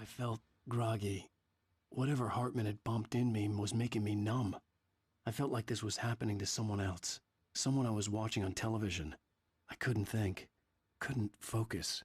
felt groggy. Whatever Hartman had bumped in me was making me numb. I felt like this was happening to someone else. Someone I was watching on television. I couldn't think. Couldn't focus.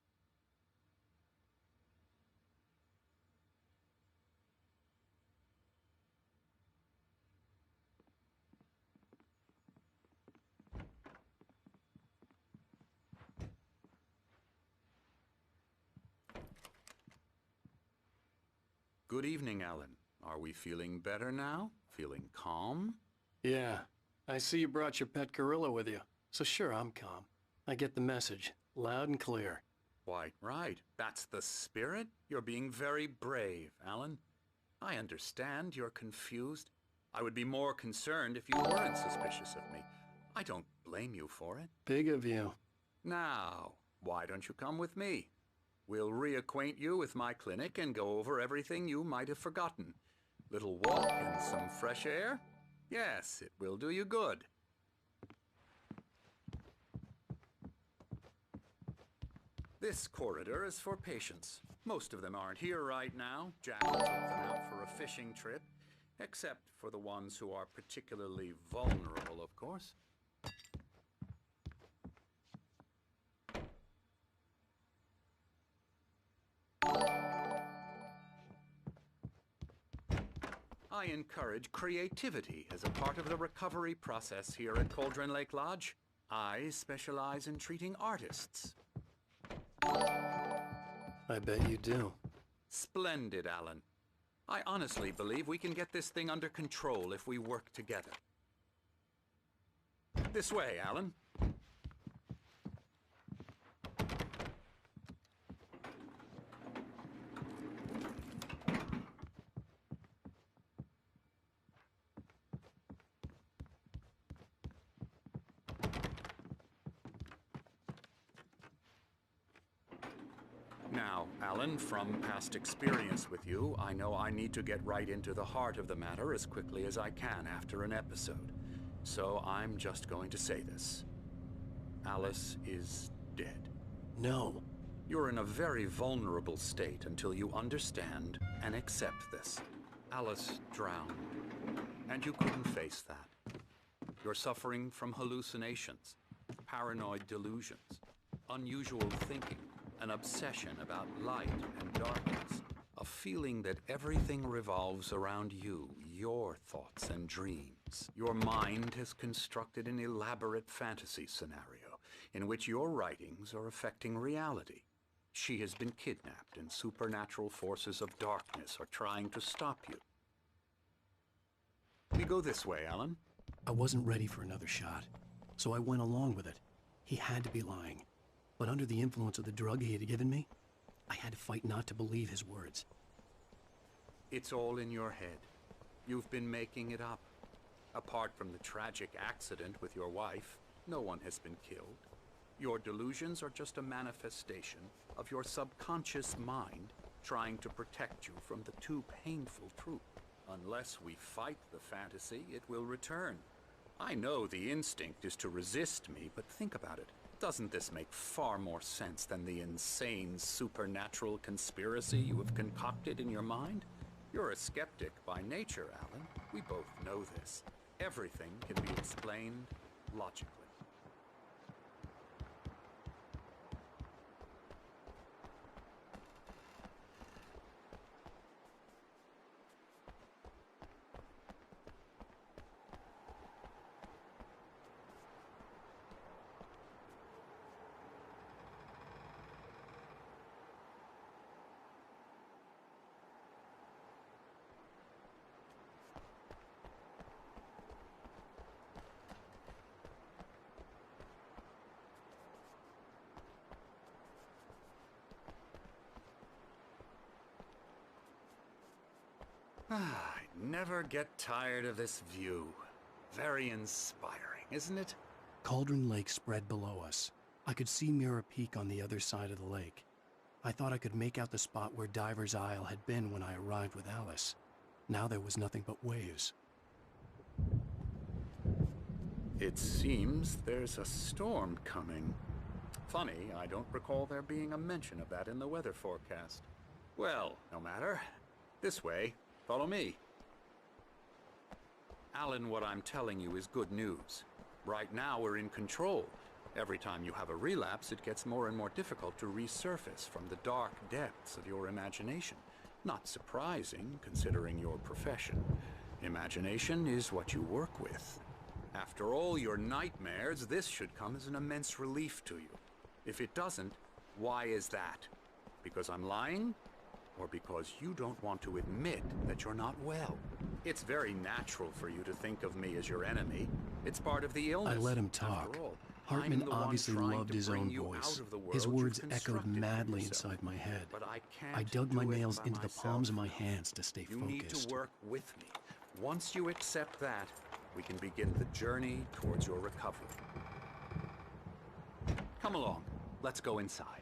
Good evening, Alan. Are we feeling better now? Feeling calm? Yeah. I see you brought your pet gorilla with you. So sure, I'm calm. I get the message. Loud and clear. Quite right. That's the spirit. You're being very brave, Alan. I understand you're confused. I would be more concerned if you weren't suspicious of me. I don't blame you for it. Big of you. Now, why don't you come with me? We'll reacquaint you with my clinic and go over everything you might have forgotten. Little walk and some fresh air? Yes, it will do you good. This corridor is for patients. Most of them aren't here right now. Jack took them out for a fishing trip, except for the ones who are particularly vulnerable, of course. I encourage creativity as a part of the recovery process here at Cauldron Lake Lodge. I specialize in treating artists. I bet you do. Splendid, Alan. I honestly believe we can get this thing under control if we work together. This way, Alan. Now, Alan, from past experience with you, I know I need to get right into the heart of the matter as quickly as I can after an episode. So I'm just going to say this. Alice is dead. No. You're in a very vulnerable state until you understand and accept this. Alice drowned, and you couldn't face that. You're suffering from hallucinations, paranoid delusions, unusual thinking, an obsession about light and darkness, a feeling that everything revolves around you, your thoughts and dreams. Your mind has constructed an elaborate fantasy scenario in which your writings are affecting reality. She has been kidnapped and supernatural forces of darkness are trying to stop you. We go this way, Alan. I wasn't ready for another shot, so I went along with it. He had to be lying. But under the influence of the drug he had given me, I had to fight not to believe his words. It's all in your head. You've been making it up. Apart from the tragic accident with your wife, no one has been killed. Your delusions are just a manifestation of your subconscious mind trying to protect you from the too painful truth. Unless we fight the fantasy, it will return. I know the instinct is to resist me, but think about it. Doesn't this make far more sense than the insane supernatural conspiracy you have concocted in your mind? You're a skeptic by nature, Alan. We both know this. Everything can be explained logically. I never get tired of this view. Very inspiring, isn't it? Cauldron Lake spread below us. I could see Mirror Peak on the other side of the lake. I thought I could make out the spot where Diver's Isle had been when I arrived with Alice. Now there was nothing but waves. It seems there's a storm coming. Funny, I don't recall there being a mention of that in the weather forecast. Well, no matter. This way. Follow me. Alan, what I'm telling you is good news. Right now we're in control. Every time you have a relapse, it gets more and more difficult to resurface from the dark depths of your imagination. Not surprising, considering your profession. Imagination is what you work with. After all your nightmares, this should come as an immense relief to you. If it doesn't, why is that? Because I'm lying? Or because you don't want to admit that you're not well? It's very natural for you to think of me as your enemy. It's part of the illness. I let him talk. After all, Hartman I'm the one obviously trying loved to his bring own you voice. out of the His world words you've echoed constructed for madly yourself. inside my head. But I can't I dug my do it nails by into the myself. palms of my hands to stay You focused. need to work with me. Once you accept that, we can begin the journey towards your recovery. Come along. Let's go inside.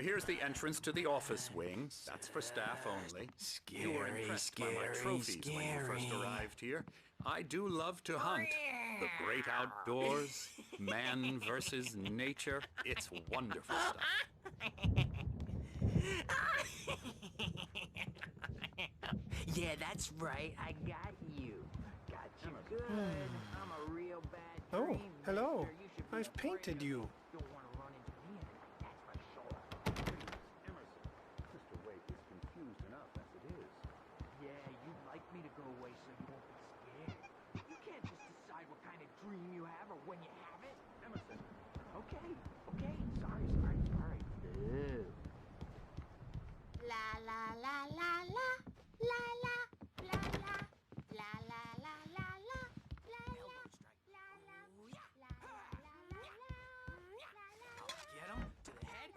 Here's the entrance to the office wing. That's for staff only. You were impressed by my trophies when you first arrived here. I do love to hunt. The great outdoors, man versus nature. It's wonderful stuff. Yeah, that's right. I got you. Got you good. I'm a real bad Oh, dream hello. maker. You should be I've afraid painted of you. me. Don't want to run into me, that's for sure. Emerson, Mr. Wake is confused enough as it is. Yeah, you'd like me to go away so you won't be scared. You can't just decide what kind of dream you have or when you have it. Emerson. Okay. Sorry. Ew. La la la la la la la la la la la la la la la Get him to the head.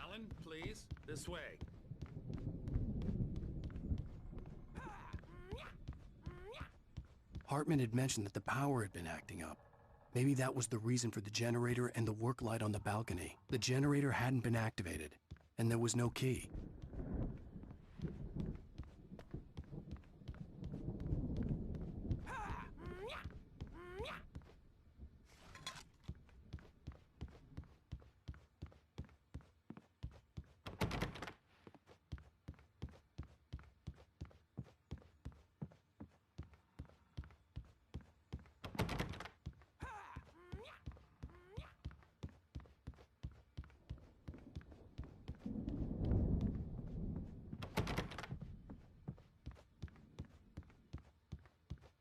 Alan, please, this way. Hartman had mentioned that the power had been acting up. Maybe that was the reason for the generator and the work light on the balcony. The generator hadn't been activated, and there was no key.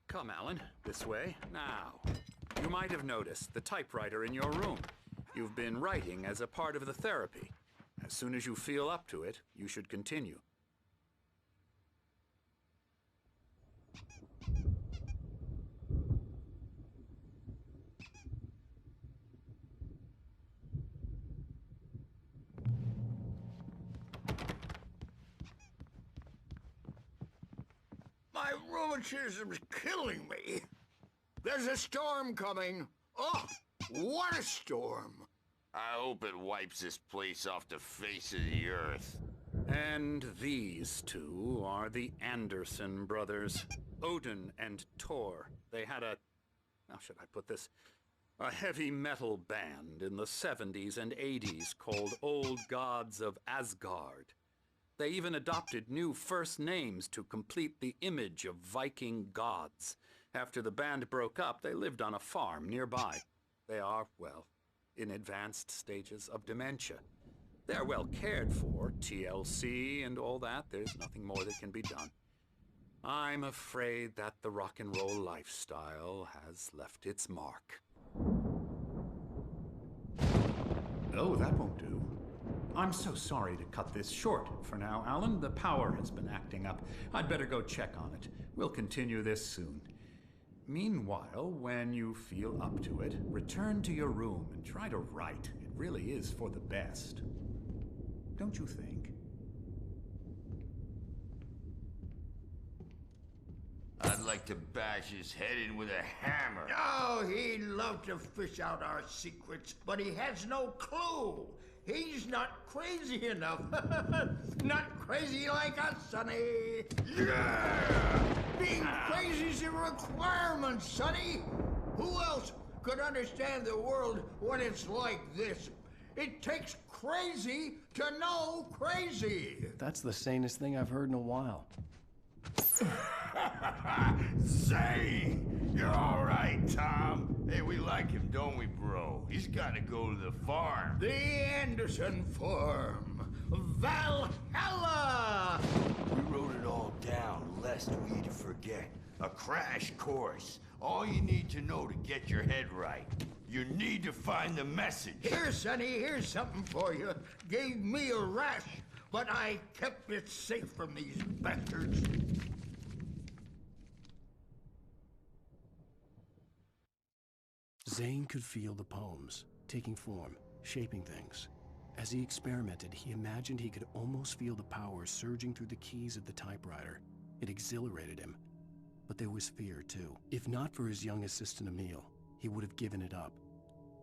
Come, Alan, this way. Now, you might have noticed the typewriter in your room. You've been writing as a part of the therapy. As soon as you feel up to it, you should continue. My rheumatism's killing me. There's a storm coming. Oh, what a storm. I hope it wipes this place off the face of the earth. And these two are the Anderson brothers, Odin and Thor. They had a, how should I put this? A heavy metal band in the 70s and 80s called Old Gods of Asgard. They even adopted new first names to complete the image of Viking gods. After the band broke up, they lived on a farm nearby. They are, well, in advanced stages of dementia. They're well cared for, TLC and all that. There's nothing more that can be done. I'm afraid that the rock and roll lifestyle has left its mark. Oh, that won't do. I'm so sorry to cut this short for now, Alan. The power has been acting up. I'd better go check on it. We'll continue this soon. Meanwhile, when you feel up to it, return to your room and try to write. It really is for the best. Don't you think? I'd like to bash his head in with a hammer. Oh, he'd love to fish out our secrets, but he has no clue. He's not crazy enough. Not crazy like us, Sonny. Yeah! Being crazy's a requirement, Sonny. Who else could understand the world when it's like this? It takes crazy to know crazy. That's the sanest thing I've heard in a while. Zane! You're all right, Tom. Hey, we like him, don't we, bro? He's got to go to the farm. The Anderson Farm. Valhalla! We wrote it all down, lest we forget. A crash course. All you need to know to get your head right. You need to find the message. Here, Sonny, here's something for you. Gave me a rash, but I kept it safe from these bastards. Zane could feel the poems, taking form, shaping things. As he experimented, he imagined he could almost feel the power surging through the keys of the typewriter. It exhilarated him. But there was fear, too. If not for his young assistant, Emil, he would have given it up.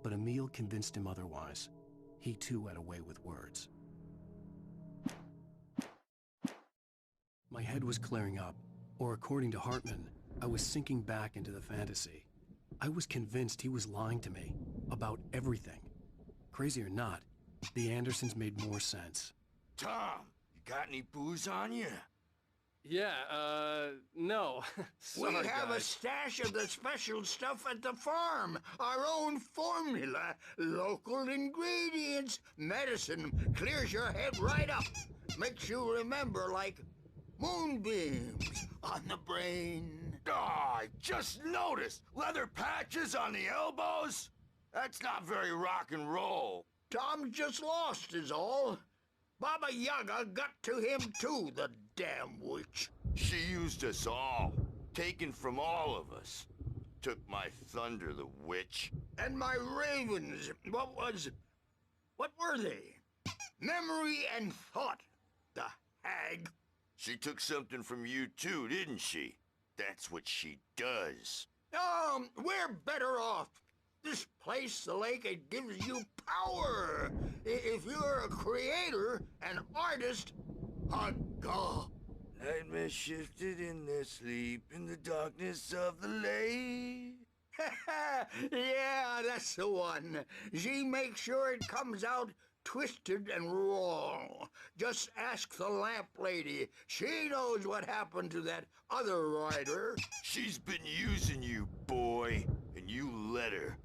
But Emil convinced him otherwise. He, too, had a way with words. My head was clearing up, or according to Hartman, I was sinking back into the fantasy. I was convinced he was lying to me about everything. Crazy or not, the Andersons made more sense. Tom, you got any booze on you? Yeah, no. We Sorry, have a guys. stash of the special stuff at the farm. Our own formula. Local ingredients. Medicine clears your head right up. Makes you remember like moonbeams on the brain. Oh, I just noticed. Leather patches on the elbows? That's not very rock and roll. Tom just lost is all. Baba Yaga got to him too, the damn witch. She used us all. Taken from all of us. Took my thunder, the witch. And my ravens, what were they? Memory and thought, the hag. She took something from you too, didn't she? That's what she does. We're better off. This place, the lake, it gives you power. If you're a creator, an artist, a god. Nightmares shifted in their sleep in the darkness of the lake. Yeah, that's the one. She makes sure it comes out twisted and wrong. Just ask the lamp lady. She knows what happened to that other writer. She's been using you, boy, and you let her.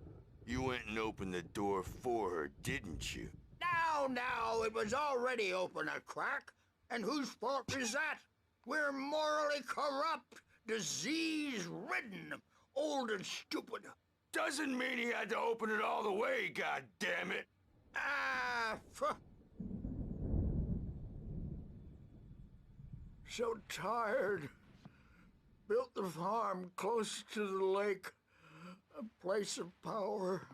You went and opened the door for her, didn't you? Now, it was already open a crack. And whose fault is that? We're morally corrupt, disease-ridden, old and stupid. Doesn't mean he had to open it all the way, goddammit. So tired. Built the farm close to the lake. A place of power.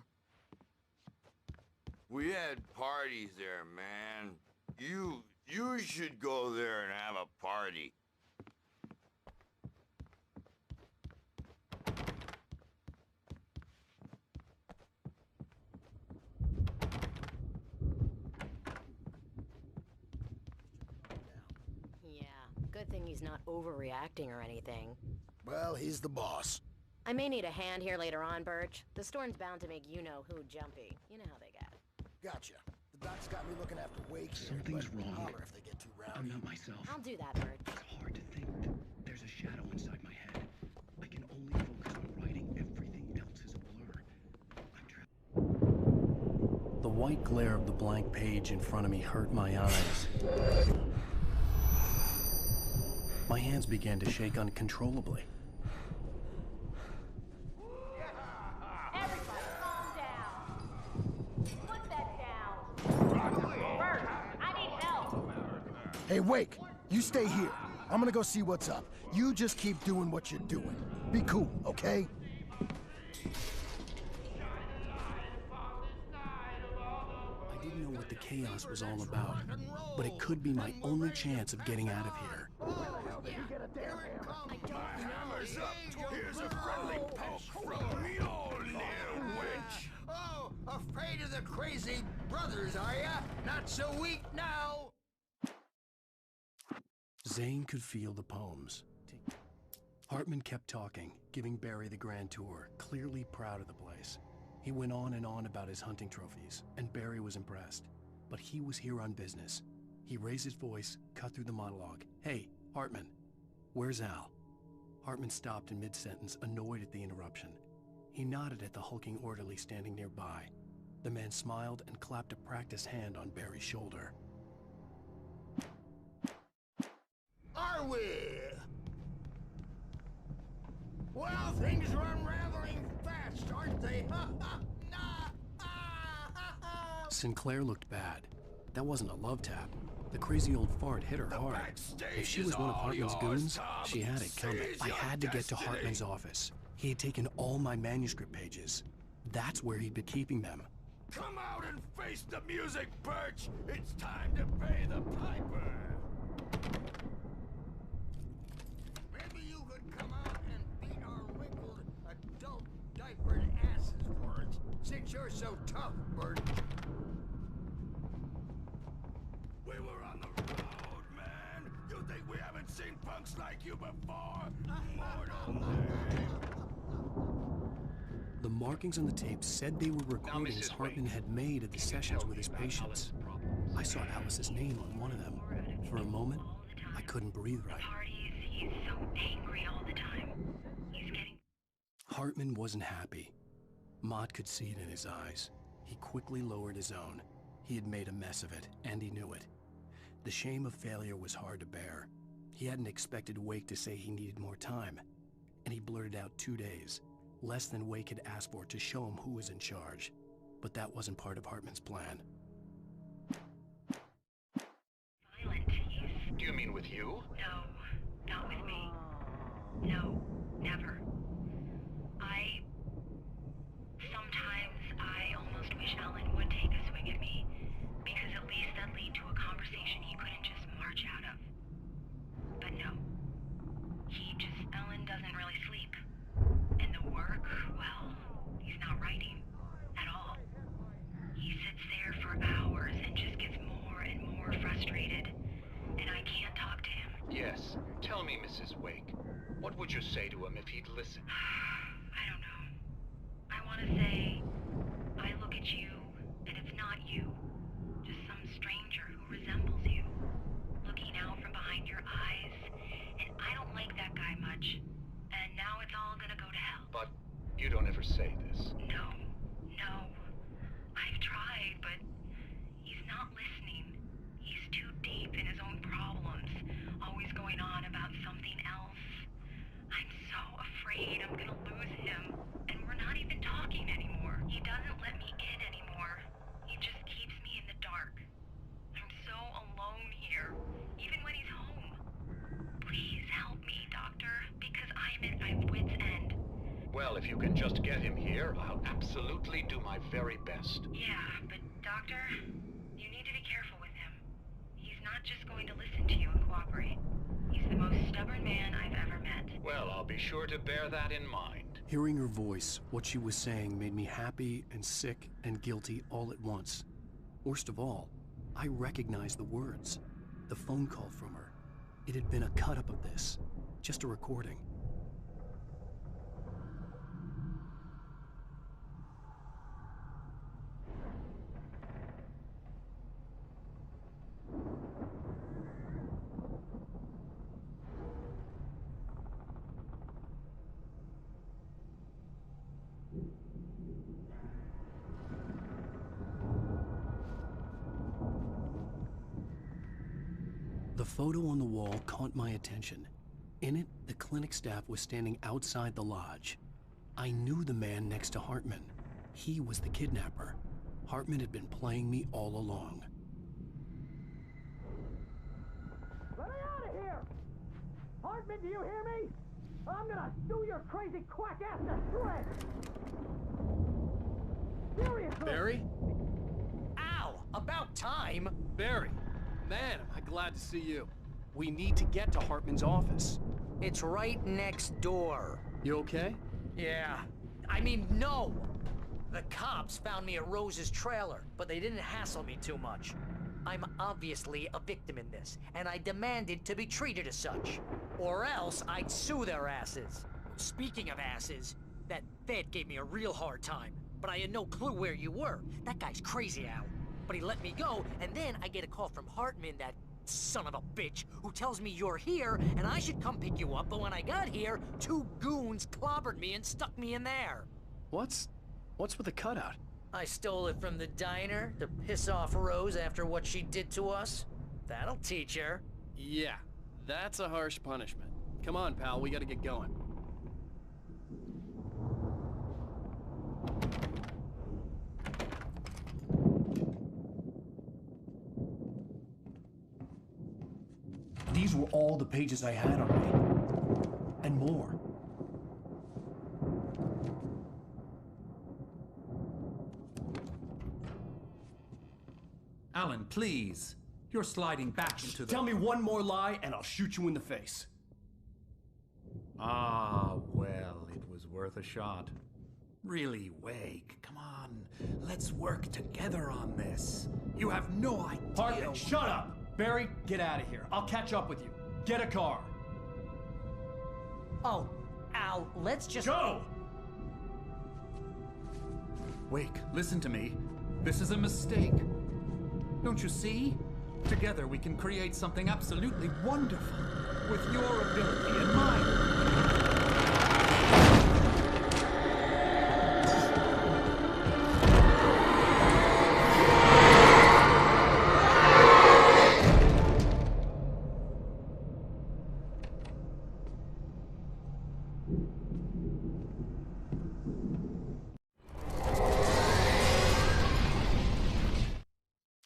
We had parties there, man. You should go there and have a party. Yeah, good thing he's not overreacting or anything. Well, he's the boss. I may need a hand here later on, Birch. The storm's bound to make you-know-who jumpy. You know how they get. Gotcha. The doc's got me looking after Wake here, Something's but wrong. holler if they get too rowdy. I'm not myself. I'll do that, Birch. It's hard to think. There's a shadow inside my head. I can only focus on writing. Everything else is a blur. The white glare of the blank page in front of me hurt my eyes. My hands began to shake uncontrollably. Everybody calm down. Put that down. Bert, I need help. Hey, Wake, you stay here. I'm gonna go see what's up. You just keep doing what you're doing. Be cool, okay? I didn't know what the chaos was all about, but it could be my only chance of getting out of here. Hammer's up. Here's a friendly poke from me, old little witch. Oh, afraid of the crazy crazy brothers, are ya? Not so weak now. Zane could feel the poems. Hartman kept talking, giving Barry the grand tour, clearly proud of the place. He went on and on about his hunting trophies, and Barry was impressed. But he was here on business. He raised his voice, cut through the monologue. "Hey, Hartman, where's Al?" Hartman stopped in mid-sentence, annoyed at the interruption. He nodded at the hulking orderly standing nearby. The man smiled and clapped a practiced hand on Barry's shoulder. Are we? Well, things are unraveling fast, aren't they? Sinclair looked bad. That wasn't a love tap. The crazy old fart hit her hard. If she was one of Hartman's goons, she had it coming. I had to get to Hartman's office. He had taken all my manuscript pages. That's where he'd been keeping them. Come out and face the music, Birch! It's time to pay the piper! Maybe you could come out and beat our wrinkled, adult, diapered asses for us, since you're so tough, Bert. We were on the road, man! You think we haven't seen punks like you before? Mortal man! The markings on the tape said they were recordings Hartman had made at the sessions with his patients. I saw Alice's name on one of them. For a moment, I couldn't breathe right. He's so angry all the time. He's getting... Hartman wasn't happy. Mott could see it in his eyes. He quickly lowered his own. He had made a mess of it, and he knew it. The shame of failure was hard to bear. He hadn't expected Wake to say he needed more time, and he blurted out 2 days. Less than Wake had asked for to show him who was in charge. But that wasn't part of Hartman's plan. Violent. Do you mean with you? No, not with me. No, never. Sometimes I almost wish Alan would take a swing at me, because at least that'd lead to a conversation he couldn't just march out of. But no. Alan doesn't really sleep. And the work, well, he's not writing at all. He sits there for hours and just gets more and more frustrated. And I can't talk to him. Yes. Tell me, Mrs. Wake. What would you say to him if he'd listen? I don't know. I want to say, I look at you, and it's not you. Just some stranger who resembles you. Looking out from behind your eyes. And I don't like that guy much. And now it's all gonna go to hell. But you don't ever say this. No. I've tried, but he's not listening. He's too deep in his own problems, always going on about something else. I'm so afraid I'm gonna lose him, and we're not even talking anymore. He doesn't let me in anymore. He just keeps me in the dark. I'm so alone here, even when he's home. Please help me, Doctor, because I'm at my wit's end. Well, if you can just get him here, I'll absolutely do my very best. Yeah, but Doctor, you need to be careful with him. He's not just going to listen to you and cooperate. He's the most stubborn man I've ever met. Well, I'll be sure to bear that in mind. Hearing her voice, what she was saying made me happy and sick and guilty all at once. Worst of all, I recognized the words. The phone call from her. It had been a cut-up of this. Just a recording. The photo on the wall caught my attention. In it, the clinic staff was standing outside the lodge. I knew the man next to Hartman. He was the kidnapper. Hartman had been playing me all along. Let me out of here! Hartman, do you hear me? I'm gonna sue your crazy quack ass to shreds! Seriously! Barry? Ow! About time! Barry! Man, am I glad to see you. We need to get to Hartman's office. It's right next door. You okay? Yeah. I mean, no! The cops found me at Rose's trailer, but they didn't hassle me too much. I'm obviously a victim in this, and I demanded to be treated as such. Or else I'd sue their asses. Speaking of asses, that Fed gave me a real hard time, but I had no clue where you were. That guy's crazy, Al. But he let me go, and then I get a call from Hartman, that son of a bitch, who tells me you're here, and I should come pick you up, but when I got here, 2 goons clobbered me and stuck me in there. What's with the cutout? I stole it from the diner to piss off Rose after what she did to us. That'll teach her. Yeah, that's a harsh punishment. Come on, pal, we gotta get going. These were all the pages I had on me. And more. Alan, please. You're sliding back into the... Tell me one more lie and I'll shoot you in the face. Ah, well, it was worth a shot. Really, Wake, come on. Let's work together on this. You have no idea... Hartman, shut up! Barry, get out of here. I'll catch up with you. Get a car. Oh, Al, let's just... Go! Wake, listen to me. This is a mistake. Don't you see? Together we can create something absolutely wonderful. With your ability and mine.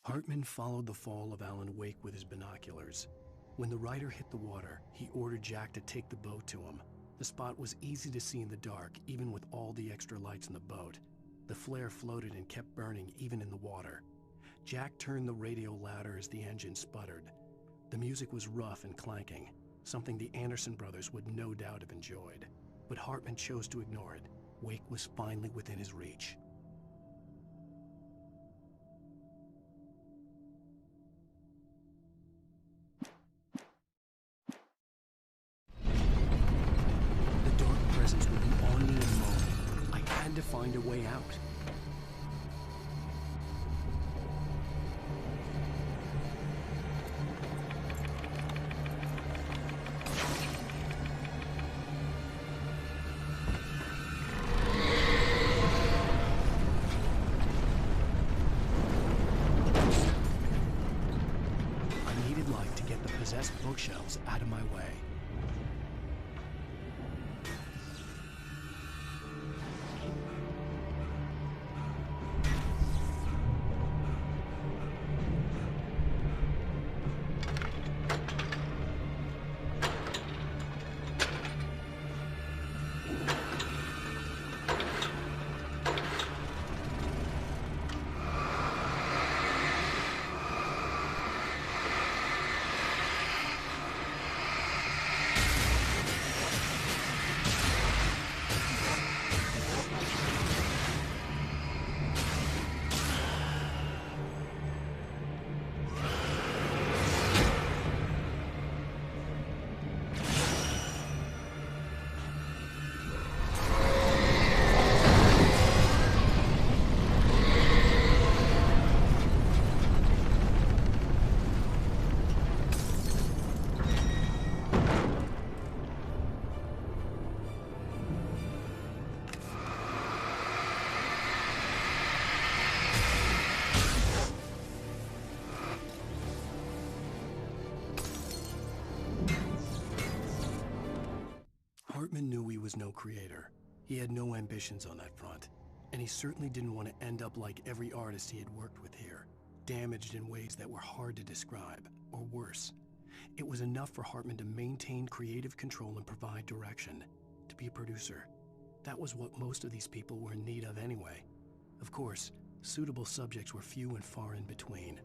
Hartman followed the fall of Alan Wake with his binoculars. When the rider hit the water, he ordered Jack to take the boat to him. The spot was easy to see in the dark, even with all the extra lights in the boat. The flare floated and kept burning even in the water. Jack turned the radio louder as the engine sputtered. The music was rough and clanking, something the Anderson brothers would no doubt have enjoyed. But Hartman chose to ignore it. Wake was finally within his reach. Presence would be on me in a moment. I had to find a way out. I needed light to get the possessed bookshelves out of my way. Hartman knew he was no creator. He had no ambitions on that front. And he certainly didn't want to end up like every artist he had worked with here, damaged in ways that were hard to describe, or worse. It was enough for Hartman to maintain creative control and provide direction, to be a producer. That was what most of these people were in need of anyway. Of course, suitable subjects were few and far in between.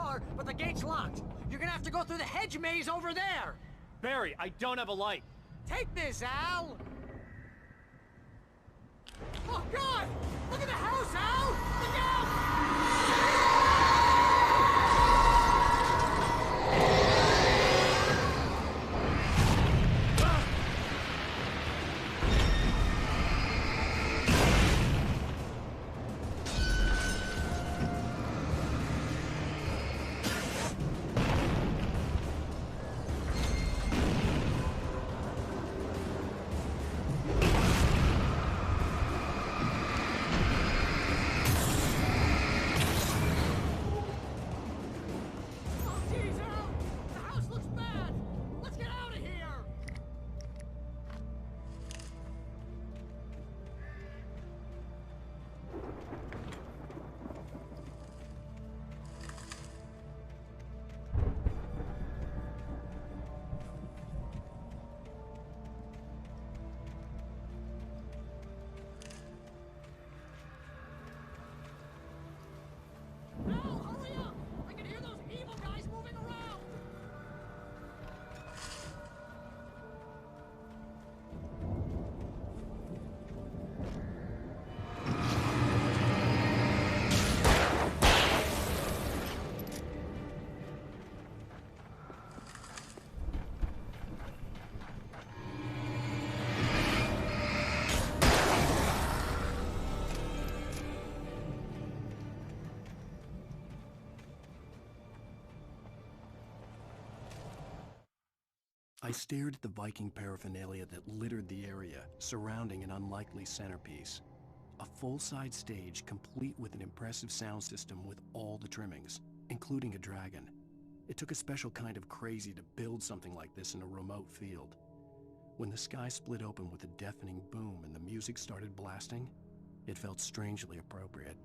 car, but the gate's locked. You're gonna have to go through the hedge maze over there. Barry, I don't have a light. Take this, Al! Oh, God! Look at the house, Al! Look out! I stared at the Viking paraphernalia that littered the area, surrounding an unlikely centerpiece. A full-size stage complete with an impressive sound system with all the trimmings, including a dragon. It took a special kind of crazy to build something like this in a remote field. When the sky split open with a deafening boom and the music started blasting, it felt strangely appropriate.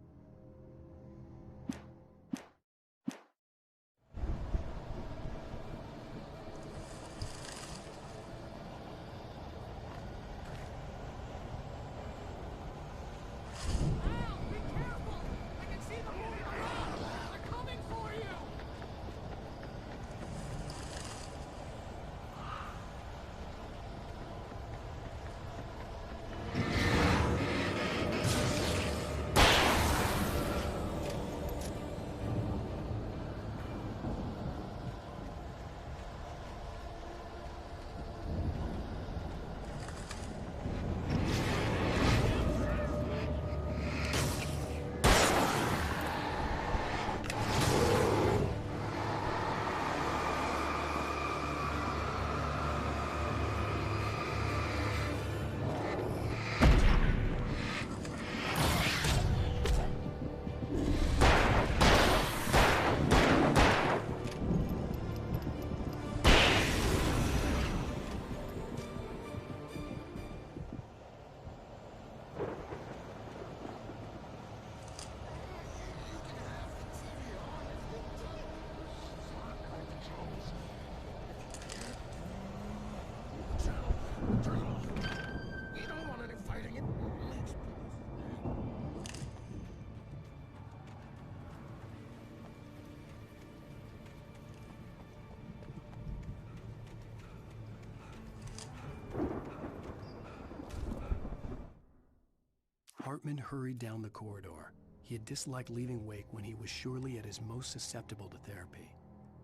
Hartman hurried down the corridor. He had disliked leaving Wake when he was surely at his most susceptible to therapy.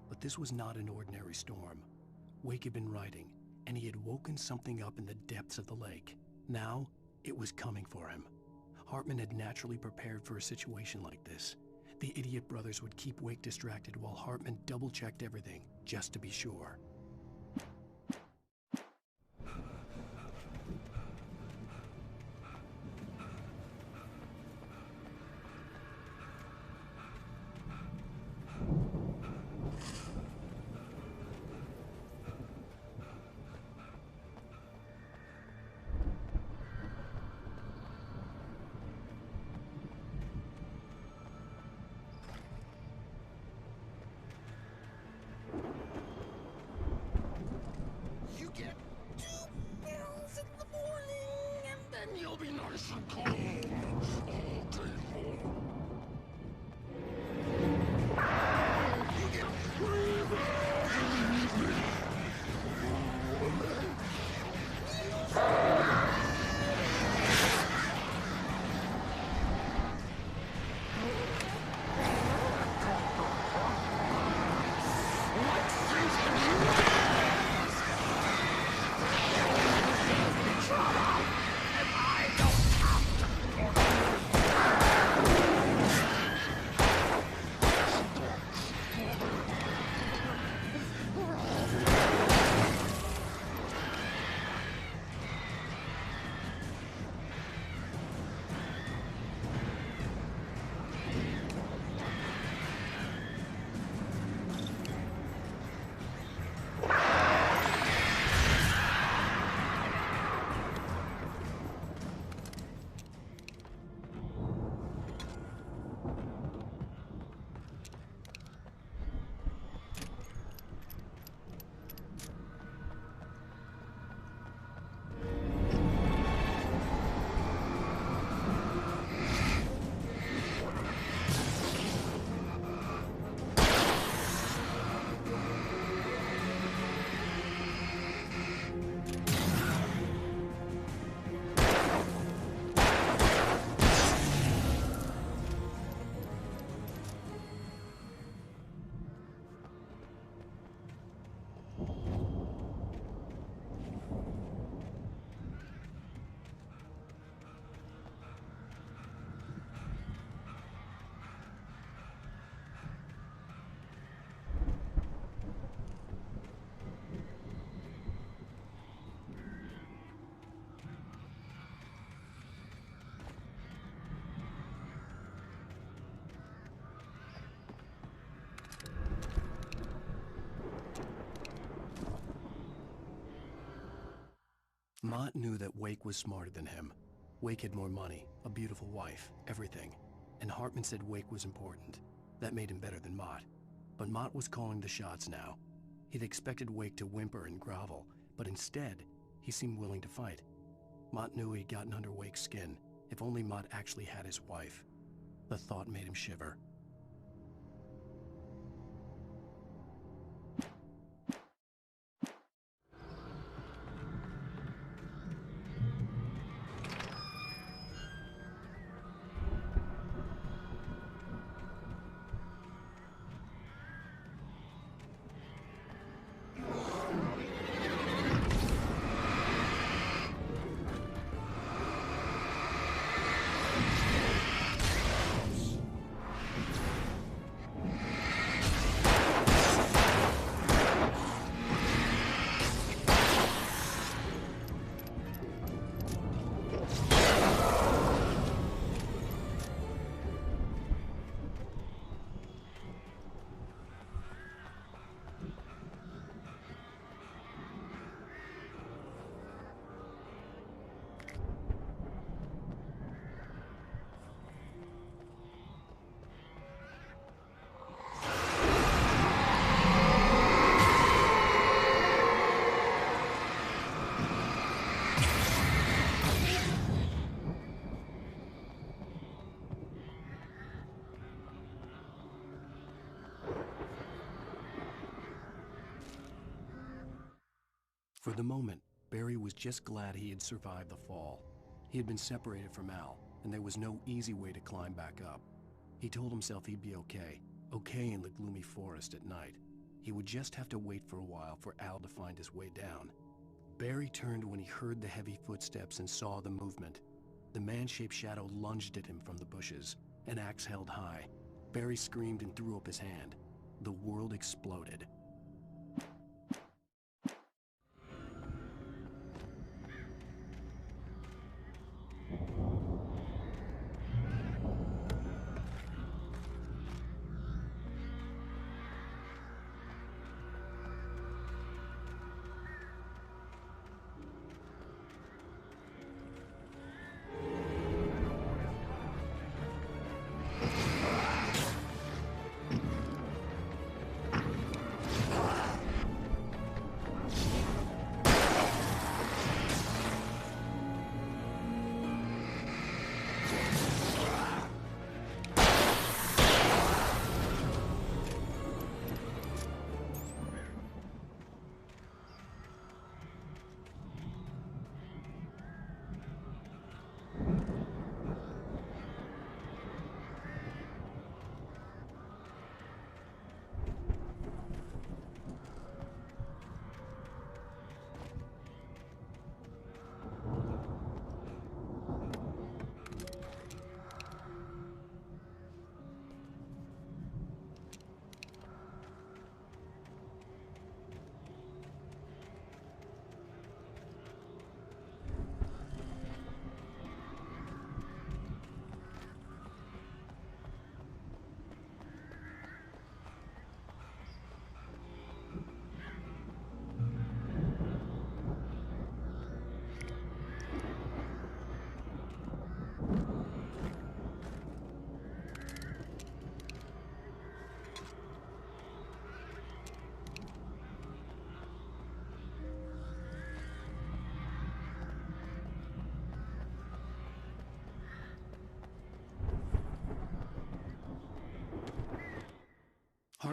But this was not an ordinary storm. Wake had been writing, and he had woken something up in the depths of the lake. Now, it was coming for him. Hartman had naturally prepared for a situation like this. The idiot brothers would keep Wake distracted while Hartman double-checked everything, just to be sure. Mott knew that Wake was smarter than him. Wake had more money, a beautiful wife, everything. And Hartman said Wake was important. That made him better than Mott. But Mott was calling the shots now. He'd expected Wake to whimper and grovel, but instead, he seemed willing to fight. Mott knew he'd gotten under Wake's skin. If only Mott actually had his wife. The thought made him shiver. For the moment, Barry was just glad he had survived the fall. He had been separated from Al, and there was no easy way to climb back up. He told himself he'd be okay in the gloomy forest at night. He would just have to wait for a while for Al to find his way down. Barry turned when he heard the heavy footsteps and saw the movement. The man-shaped shadow lunged at him from the bushes, an axe held high. Barry screamed and threw up his hand. The world exploded.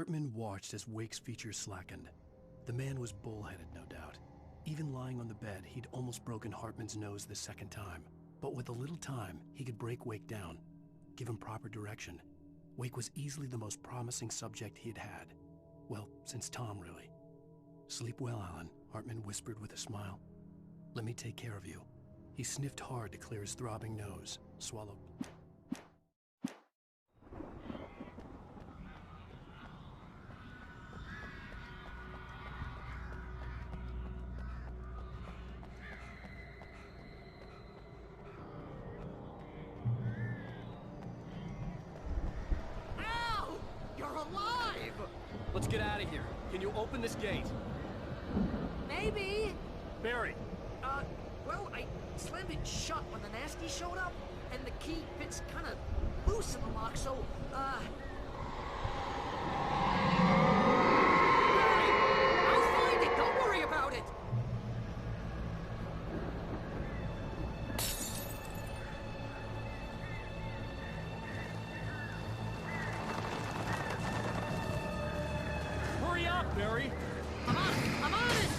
Hartman watched as Wake's features slackened. The man was bullheaded, no doubt. Even lying on the bed, he'd almost broken Hartman's nose the second time. But with a little time, he could break Wake down, give him proper direction. Wake was easily the most promising subject he had had. Well, since Tom, really. "Sleep well, Alan," Hartman whispered with a smile. "Let me take care of you." He sniffed hard to clear his throbbing nose, swallowed. Al! You're alive! Let's get out of here. Can you open this gate? Maybe. Barry! Well, I slammed it shut when the nasty showed up, and the key fits kind of loose in the lock, so, Barry, I'll find it. Don't worry about it. Hurry up, Barry! I'm on it. I'm on it.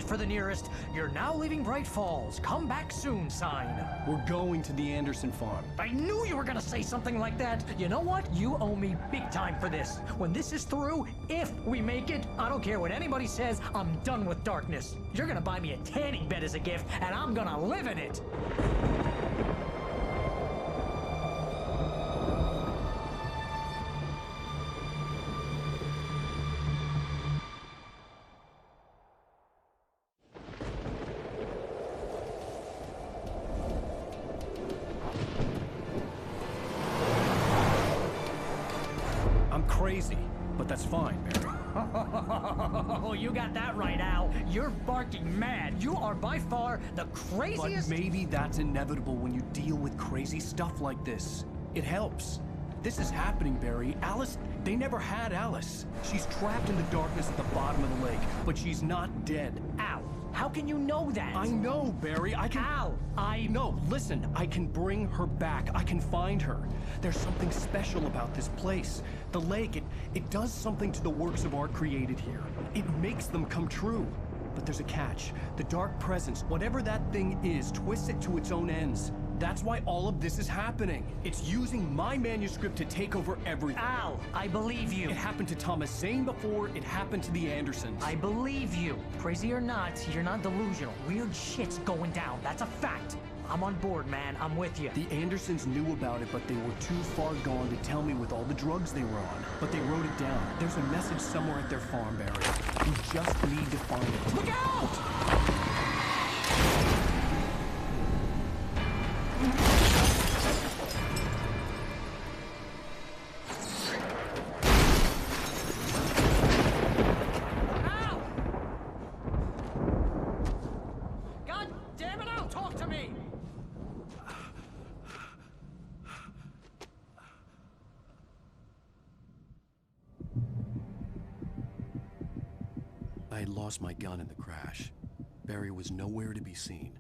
For the nearest, "You're now leaving Bright Falls. Come back soon" sign. We're going to the Anderson farm. I knew you were gonna say something like that. You know what? You owe me big time for this. When this is through, if we make it, I don't care what anybody says, I'm done with darkness. You're gonna buy me a tanning bed as a gift, and I'm gonna live in it. Crazy, but that's fine, Barry. Oh, you got that right, Al. You're barking mad. You are by far the craziest... But maybe that's inevitable when you deal with crazy stuff like this. It helps. This is happening, Barry. Alice, they never had Alice. She's trapped in the darkness at the bottom of the lake, but she's not dead. Al, how can you know that? I know, Barry. I can... Al, No, listen. I can bring her back. I can find her. There's something special about this place. The lake, it does something to the works of art created here. It makes them come true. But there's a catch. The dark presence, whatever that thing is, twists it to its own ends. That's why all of this is happening. It's using my manuscript to take over everything. Al, I believe you. It happened to Thomas Zane before, it happened to the Andersons. I believe you. Crazy or not, you're not delusional. Weird shit's going down. That's a fact. I'm on board, man. I'm with you. The Andersons knew about it, but they were too far gone to tell me with all the drugs they were on. But they wrote it down. There's a message somewhere at their farm, Barry. We just need to find it. Look out! I had lost my gun in the crash. Barry was nowhere to be seen.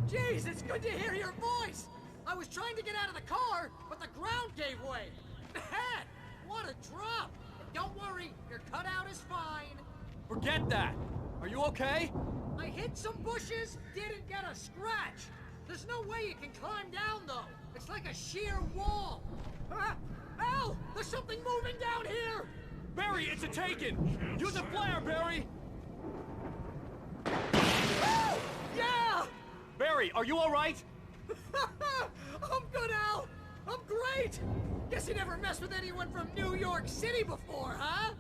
Jeez, it's good to hear your voice! I was trying to get out of the car, but the ground gave way! Man, what a drop! But don't worry, your cutout is fine. Forget that! Are you okay? I hit some bushes, didn't get a scratch. There's no way you can climb down, though. It's like a sheer wall. Al! There's something moving down here! Barry, it's a taken! Use a flare, Barry! Oh! Yeah! Barry, are you alright? I'm good, Al! I'm great! Guess you never messed with anyone from New York City before, huh?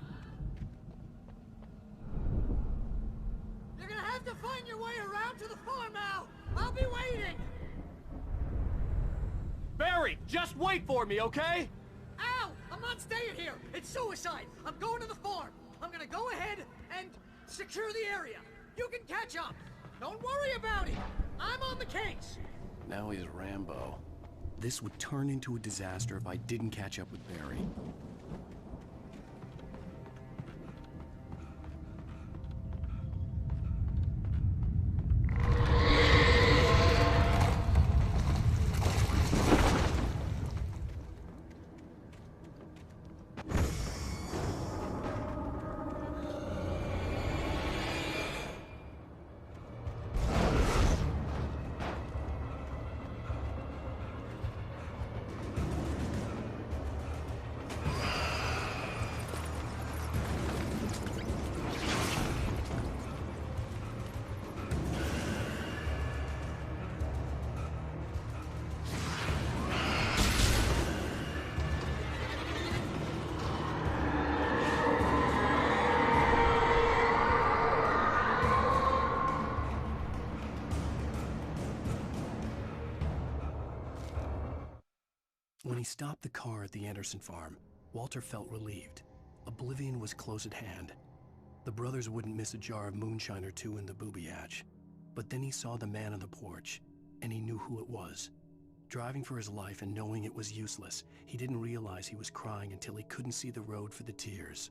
You're gonna have to find your way around to the farm, Al! I'll be waiting! Barry, just wait for me, okay? Al! I'm not staying here! It's suicide! I'm going to the farm! I'm gonna go ahead and secure the area! You can catch up! Don't worry about it! I'm on the case! Now he's Rambo. This would turn into a disaster if I didn't catch up with Barry. When he stopped the car at the Anderson farm, Walter felt relieved. Oblivion was close at hand. The brothers wouldn't miss a jar of moonshine or two in the booby hatch. But then he saw the man on the porch, and he knew who it was. Driving for his life and knowing it was useless, he didn't realize he was crying until he couldn't see the road for the tears.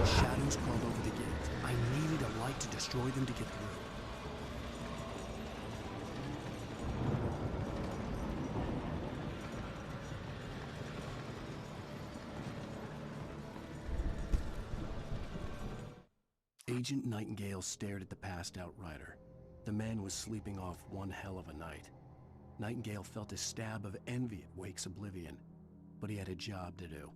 Shadows crawled over the gate. I needed a light to destroy them to get through. Agent Nightingale stared at the passed-out rider. The man was sleeping off one hell of a night. Nightingale felt a stab of envy at Wake's oblivion, but he had a job to do.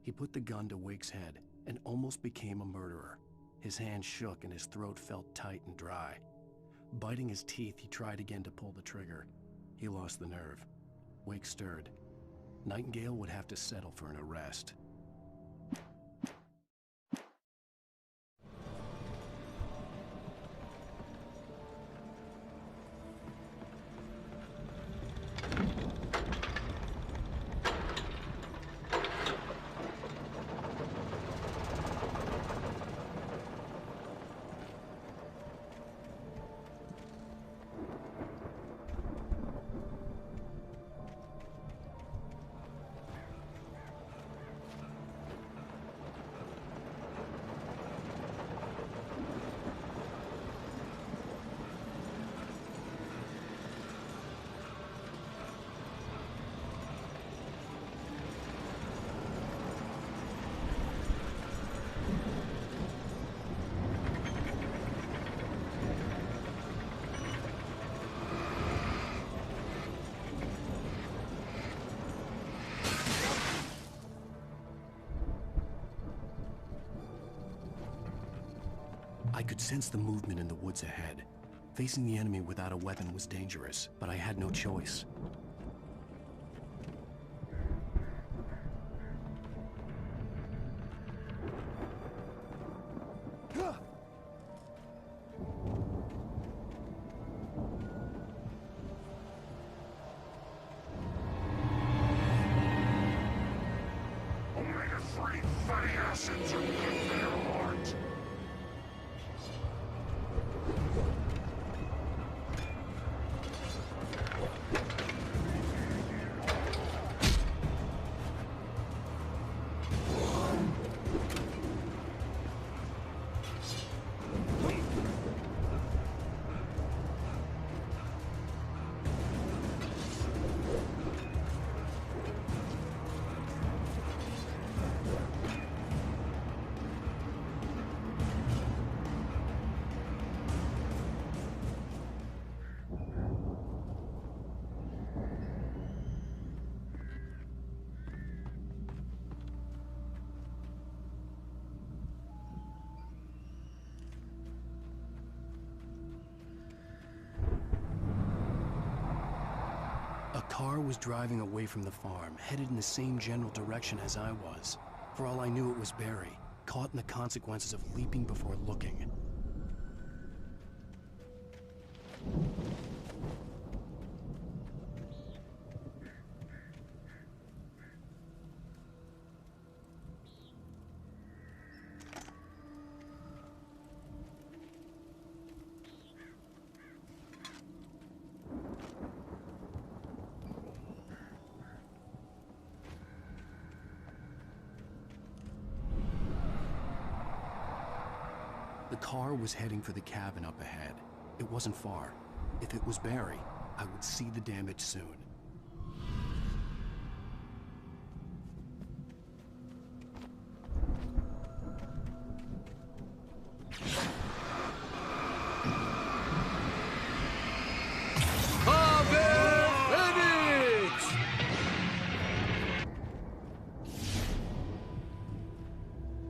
He put the gun to Wake's head and almost became a murderer. His hand shook and his throat felt tight and dry. Biting his teeth, he tried again to pull the trigger. He lost the nerve. Wake stirred. Nightingale would have to settle for an arrest. I could sense the movement in the woods ahead. Facing the enemy without a weapon was dangerous, but I had no choice. Omega-3 fatty acids are in their heart. A car was driving away from the farm, headed in the same general direction as I was. For all I knew, it was Barry, caught in the consequences of leaping before looking. The car was heading for the cabin up ahead. It wasn't far. If it was Barry, I would see the damage soon.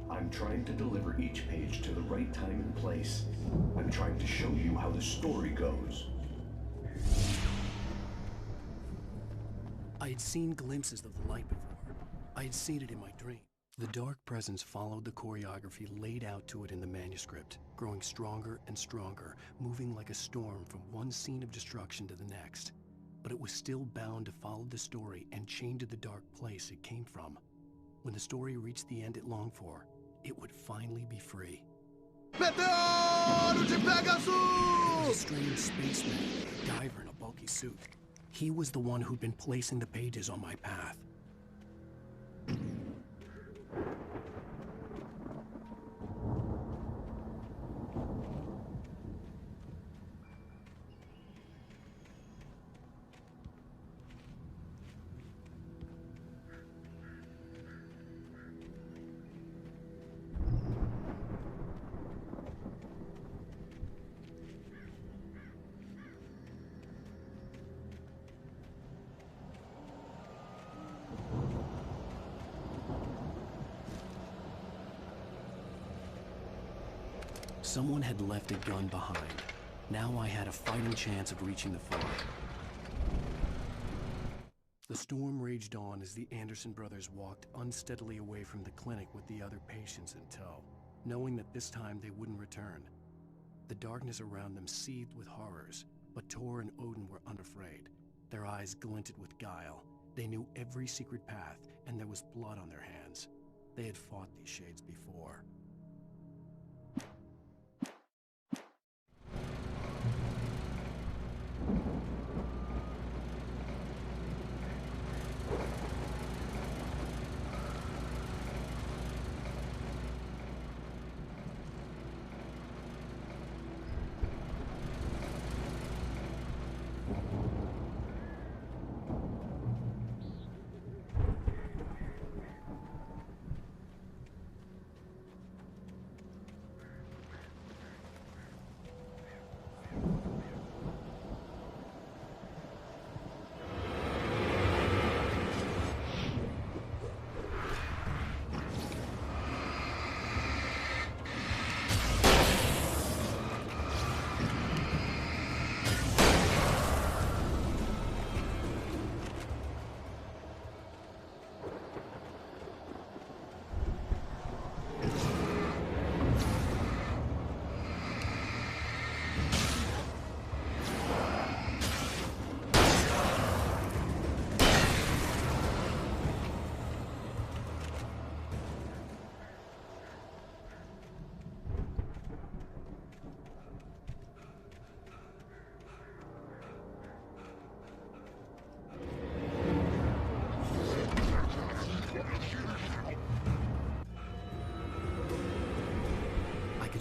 I'm trying to deliver each page to the right time and place. I'm trying to show you how the story goes. I had seen glimpses of the light before. I had seen it in my dream. The dark presence followed the choreography laid out to it in the manuscript, growing stronger and stronger, moving like a storm from one scene of destruction to the next. But it was still bound to follow the story and chained to the dark place it came from. When the story reached the end it longed for, it would finally be free. It was a strange spaceman, a diver in a bulky suit. He was the one who'd been placing the pages on my path. Someone had left a gun behind. Now I had a fighting chance of reaching the farm. The storm raged on as the Anderson brothers walked unsteadily away from the clinic with the other patients in tow, knowing that this time they wouldn't return. The darkness around them seethed with horrors, but Tor and Odin were unafraid. Their eyes glinted with guile. They knew every secret path, and there was blood on their hands. They had fought these shades before.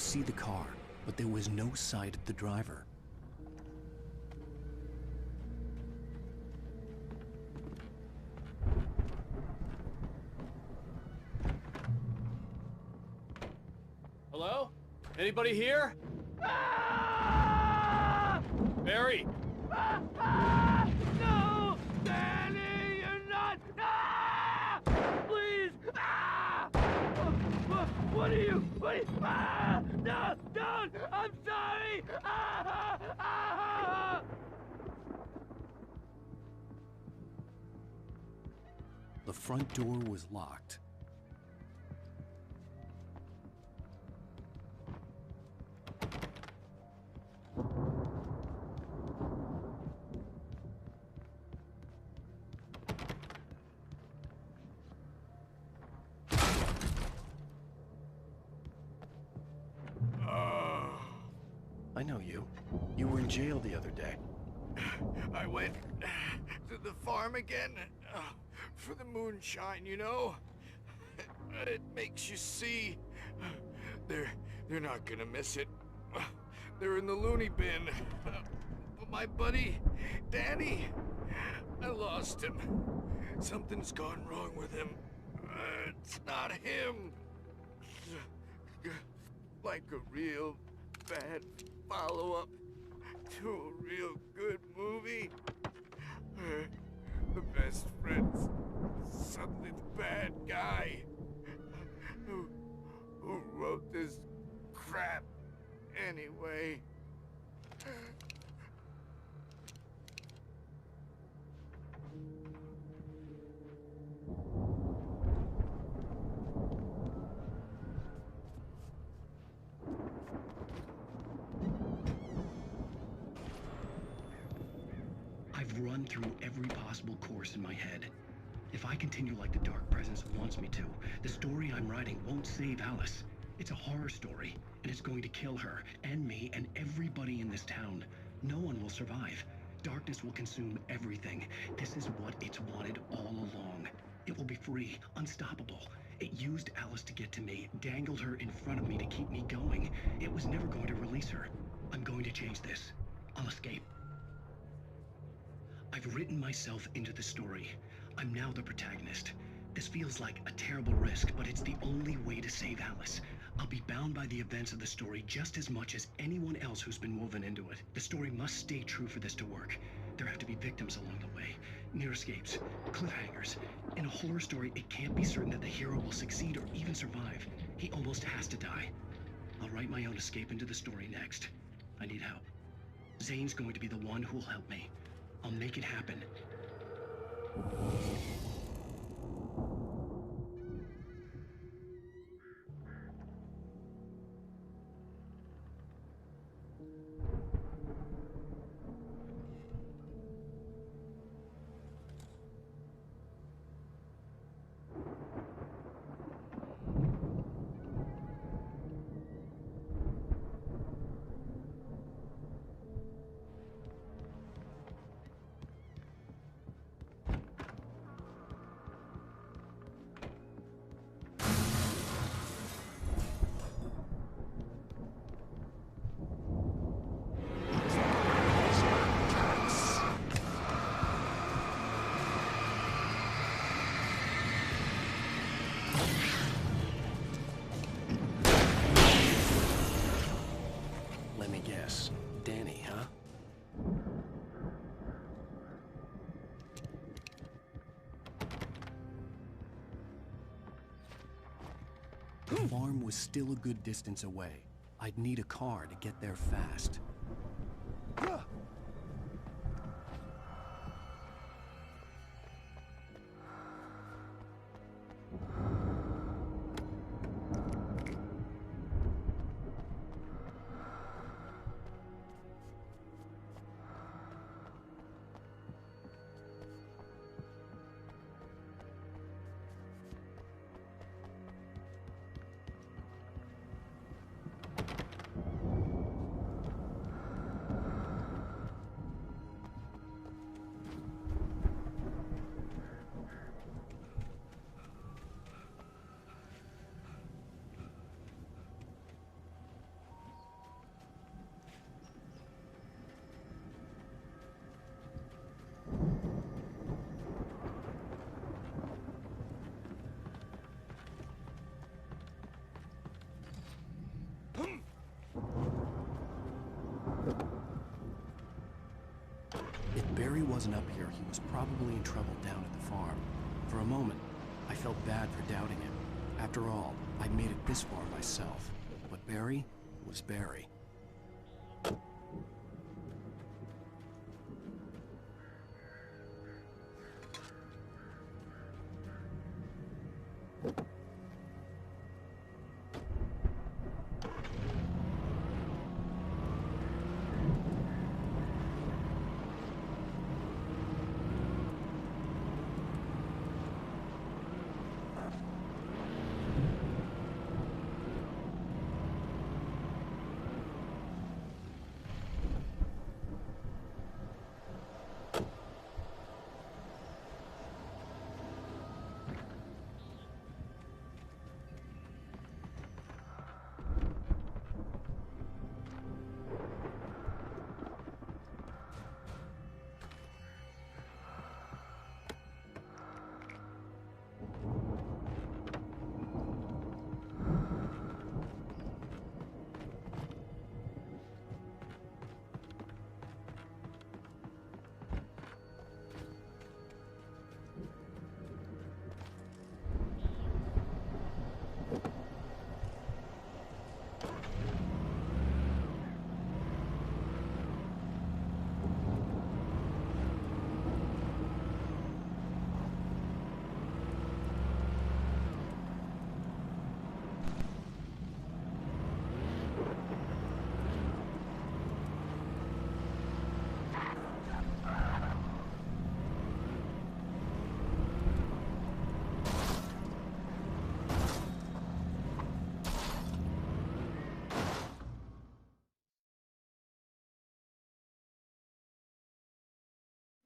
see the car, but there was no sight of the driver. Hello? Anybody here? Barry! No! Danny, you're not! Please! What are you? No! Don't! I'm sorry! The front door was locked. I know you. You were in jail the other day. I went to the farm again for the moonshine, you know? It makes you see. They're not gonna miss it. They're in the loony bin. But my buddy, Danny, I lost him. Something's gone wrong with him. It's not him. Like a real bad follow-up to a real good movie. The best friend's suddenly the bad guy. Who wrote this crap anyway? I've run through every possible course in my head. If I continue like the Dark Presence wants me to, the story I'm writing won't save Alice. It's a horror story, and it's going to kill her, and me, and everybody in this town. No one will survive. Darkness will consume everything. This is what it's wanted all along. It will be free, unstoppable. It used Alice to get to me, dangled her in front of me to keep me going. It was never going to release her. I'm going to change this. I'll escape. I've written myself into the story. I'm now the protagonist. This feels like a terrible risk, but it's the only way to save Alice. I'll be bound by the events of the story just as much as anyone else who's been woven into it. The story must stay true for this to work. There have to be victims along the way, near escapes, cliffhangers. In a horror story, it can't be certain that the hero will succeed or even survive. He almost has to die. I'll write my own escape into the story next. I need help. Zane's going to be the one who'll help me. I'll make it happen. Let me guess. Danny, huh? The farm was still a good distance away. I'd need a car to get there fast. wasn't up here, he was probably in trouble down at the farm. For a moment, I felt bad for doubting him. After all, I'd made it this far myself. But Barry was Barry.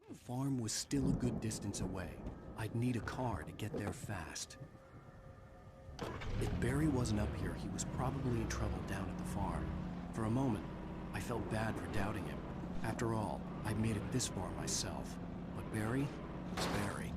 The farm was still a good distance away. I'd need a car to get there fast. If Barry wasn't up here, he was probably in trouble down at the farm. For a moment, I felt bad for doubting him. After all, I'd made it this far myself. But Barry was Barry.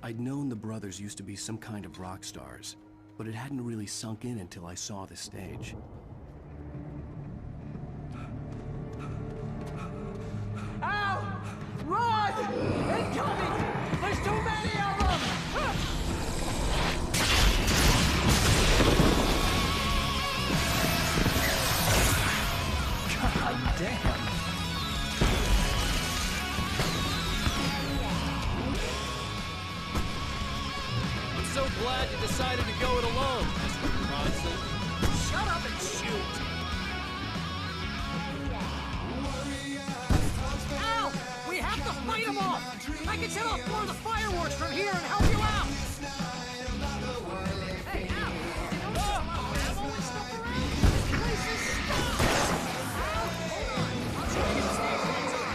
I'd known the brothers used to be some kind of rock stars, but it hadn't really sunk in until I saw the stage. Al! Run! Incoming! There's too many of them! God damn! I'm so glad you decided to go it alone, Mr. Bronson. Shut up and shoot! Al! We have to fight them off! I can set off more of the fireworks from here and help you out! Hey, Al! You notice there's a lot of ammo and stuff around? This place is stuck! Al, hold on! I'll show you the stage when it's on!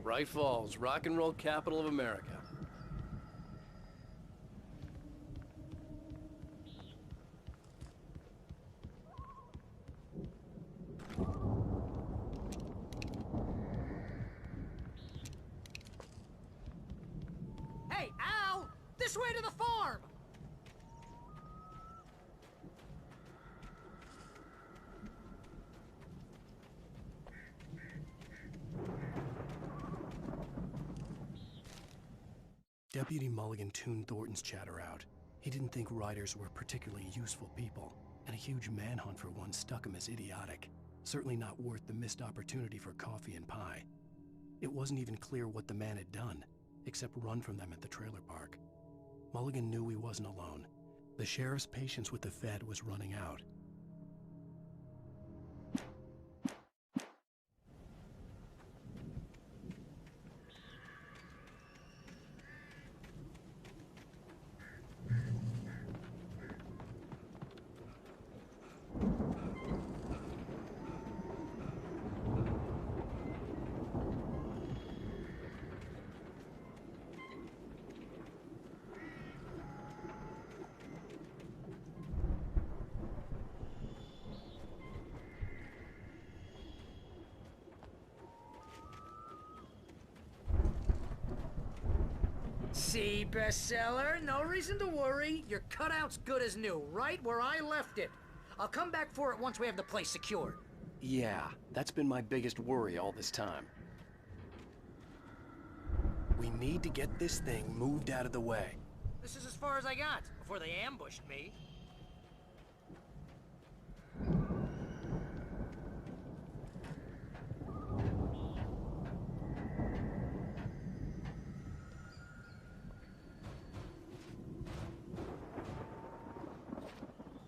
Bright Falls, rock and roll capital of America. Hey, Al! This way to the farm! Deputy Mulligan tuned Thornton's chatter out. He didn't think riders were particularly useful people, and a huge manhunt for one stuck him as idiotic. Certainly not worth the missed opportunity for coffee and pie. It wasn't even clear what the man had done, except run from them at the trailer park. Mulligan knew he wasn't alone. The sheriff's patience with the Fed was running out. See, bestseller? No reason to worry. Your cutout's good as new, right where I left it. I'll come back for it once we have the place secured. Yeah, that's been my biggest worry all this time. We need to get this thing moved out of the way. This is as far as I got, before they ambushed me.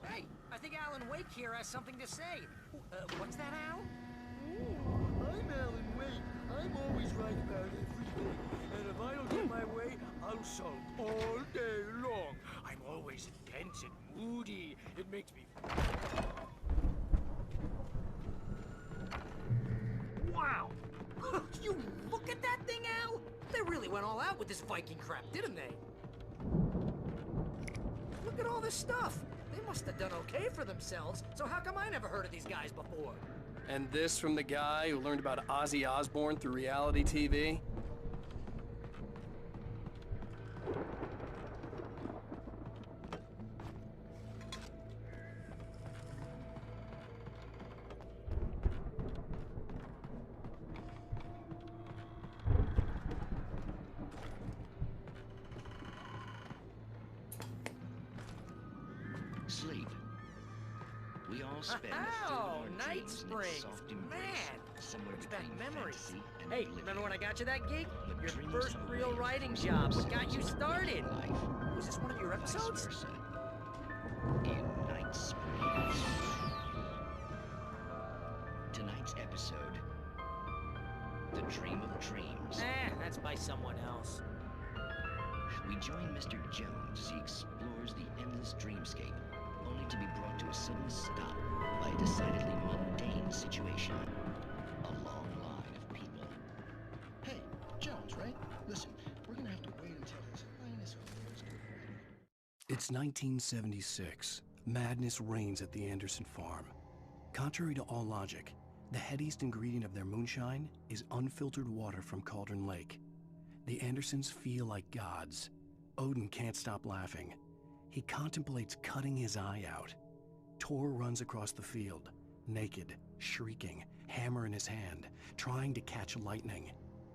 Hey, I think Alan Wake here has something to say. What's that, Al? I'm Alan Wake. I'm always right about everything. And if I don't get my way, I'll sulk all day long. I'm always intense and moody. It makes me... Wow! You look at that thing, Al? They really went all out with this Viking crap, didn't they? Look at all this stuff. They must have done okay for themselves, so how come I never heard of these guys before? And this from the guy who learned about Ozzy Osbourne through reality TV? Sleep. We all spend Oh, our Night dreams in Springs. its soft embrace, Man, somewhere brings back between memories. fantasy and Hey, oblivion. remember when I got you that gig? But Your dreams first have a real way of writing forcing job. What themselves got you into started? life. Was this one of your Vice episodes? versa. In Night Springs. Tonight's episode, The Dream of Dreams. That's by someone else. We join Mr. Jones as he explores the endless dreamscape, only to be brought to a sudden stop by a decidedly mundane situation. A long line of people. Hey, Jones, right? Listen, we're gonna have to wait until His Highness over is good. It's 1976. Madness reigns at the Anderson farm. Contrary to all logic, the headiest ingredient of their moonshine is unfiltered water from Cauldron Lake. The Andersons feel like gods. Odin can't stop laughing. He contemplates cutting his eye out. Tor runs across the field, naked, shrieking, hammer in his hand, trying to catch lightning.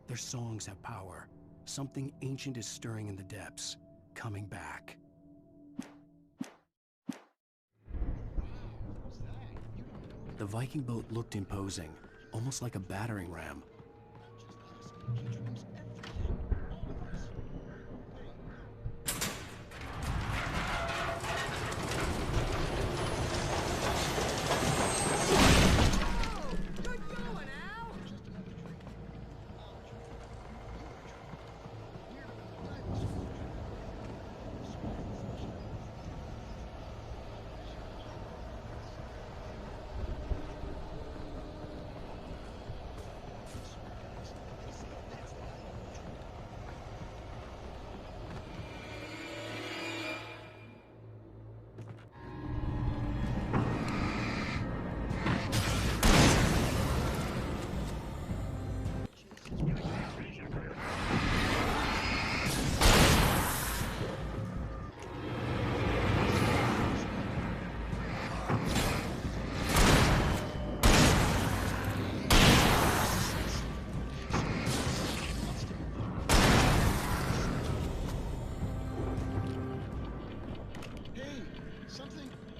Their songs have power. Something ancient is stirring in the depths, coming back. The Viking boat looked imposing, almost like a battering ram.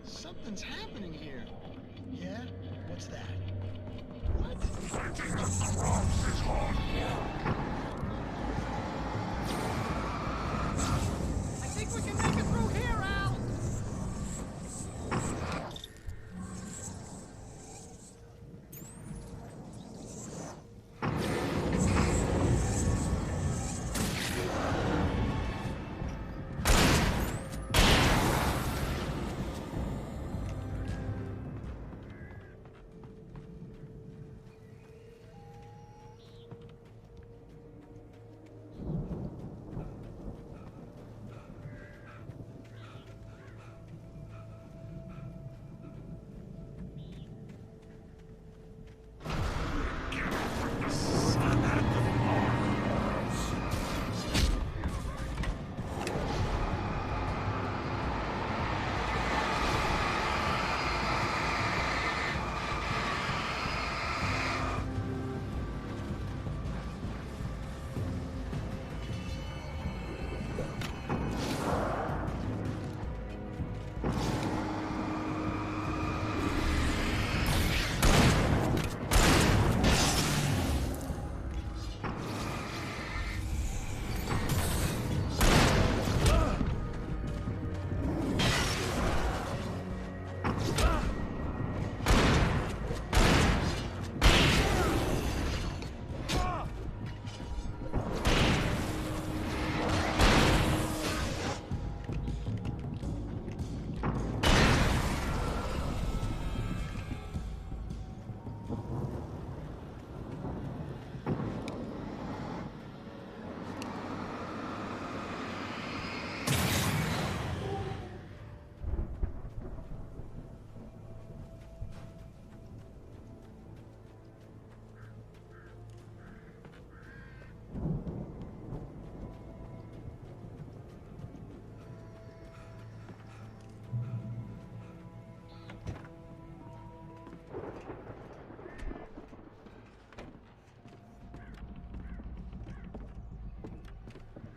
Something's happening here. Yeah? What's that? think we can make it through here, Al?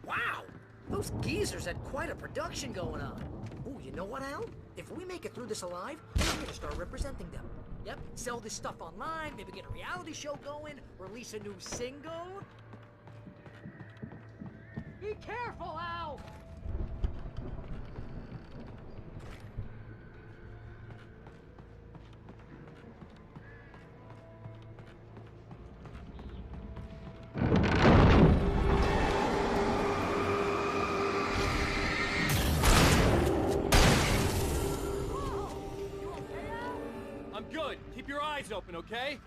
Wow! Those geezers had quite a production going on. Ooh, you know what, Al? If we make it through this alive, I'm gonna start representing them. Yep, sell this stuff online, maybe get a reality show going, release a new single. Be careful, Al! I'm good. Keep your eyes open, okay?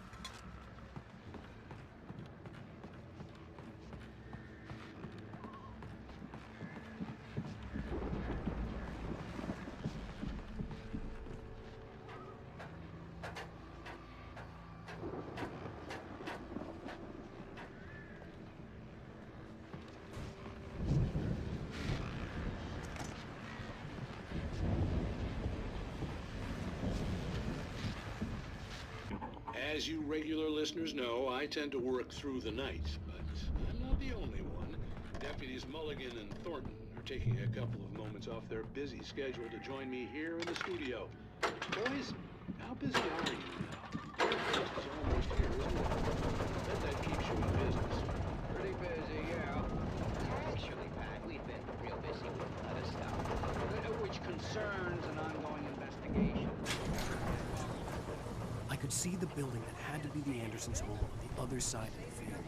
As you regular listeners know, I tend to work through the night, but I'm not the only one. Deputies Mulligan and Thornton are taking a couple of moments off their busy schedule to join me here in the studio. Boys, how busy are you now? Breakfast is almost here as well. I bet that keeps you in business. Pretty busy, yeah. Actually, Pat, we've been real busy with other stuff, which concerns an ongoing investigation. I could see the building that had to be the Andersons' home on the other side of the field.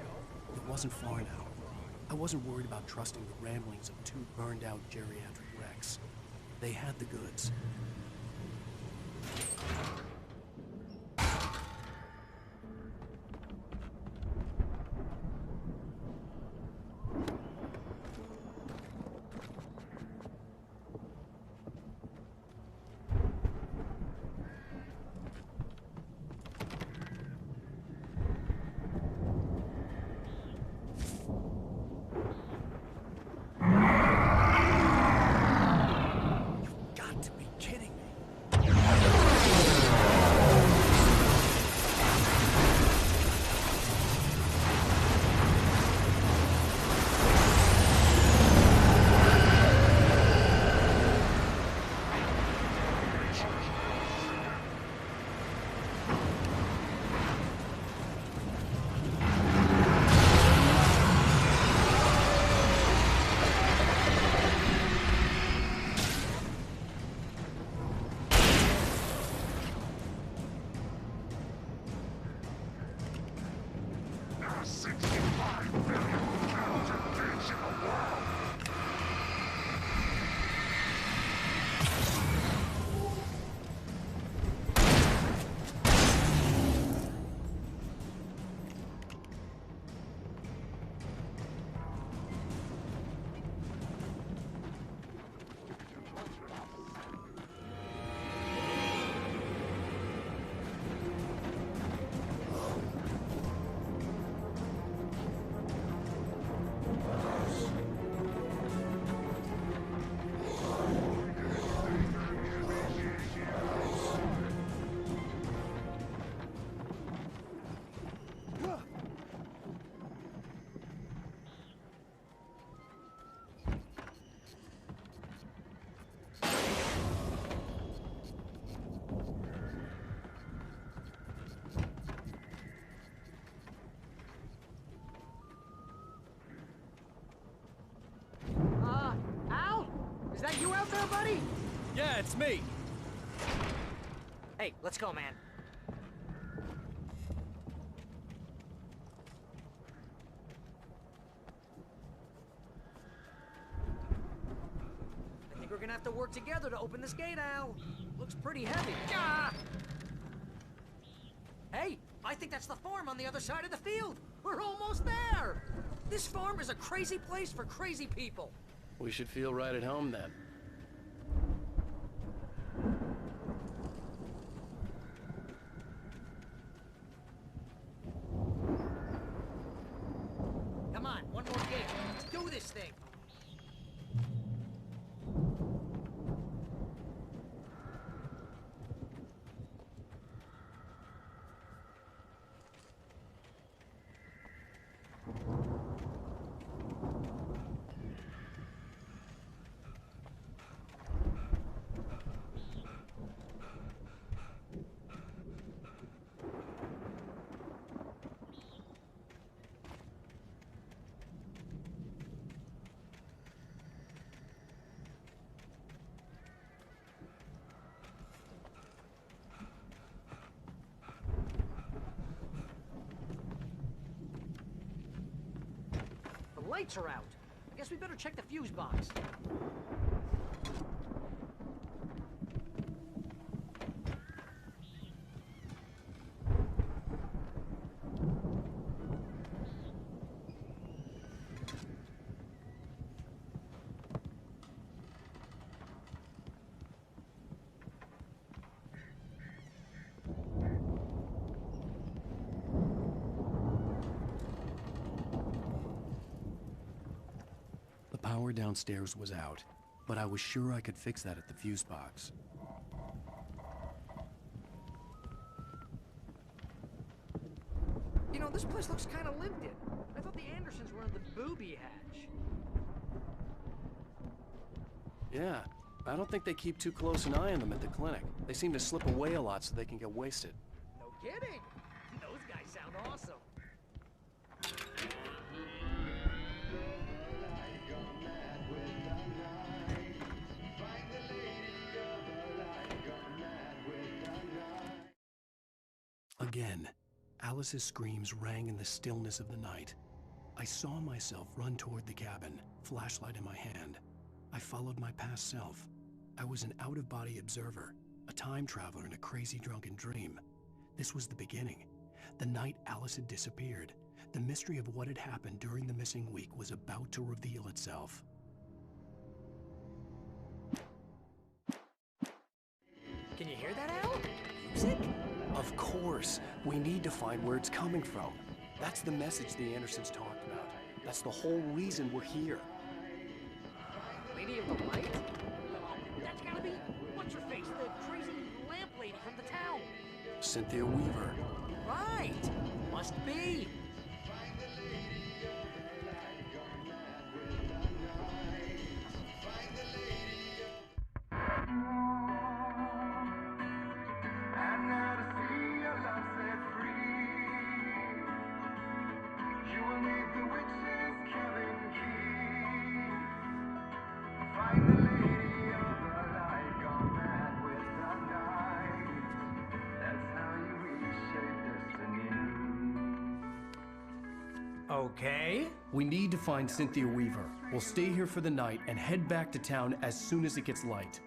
It wasn't far now. I wasn't worried about trusting the ramblings of two burned-out geriatric wrecks. They had the goods. Got to be kidding me. Is that you out there, buddy? Yeah, it's me. Hey, let's go, man. I think we're gonna have to work together to open this gate, Al. Looks pretty heavy. Ah! Hey, I think that's the farm on the other side of the field. We're almost there. This farm is a crazy place for crazy people. We should feel right at home then. Come on, one more gate. Let's do this thing. The lights are out. I guess we better check the fuse box. The power downstairs was out, but I was sure I could fix that at the fuse box. You know, this place looks kind of lived in. I thought the Andersons were in the booby hatch. Yeah, I don't think they keep too close an eye on them at the clinic. They seem to slip away a lot so they can get wasted. No kidding. Those guys sound awesome. Again, Alice's screams rang in the stillness of the night. I saw myself run toward the cabin, flashlight in my hand. I followed my past self. I was an out-of-body observer, a time traveler in a crazy drunken dream. This was the beginning. The night Alice had disappeared. The mystery of what had happened during the missing week was about to reveal itself. Can you hear that, Al? Music? Of course. We need to find where it's coming from. That's the message the Andersons talked about. That's the whole reason we're here. Lady of the Light? That's gotta be, what's-her-face, the crazy lamp lady from the town. Cynthia Weaver. Right! Must be. Okay. We need to find Cynthia Weaver. We'll stay here for the night and head back to town as soon as it gets light.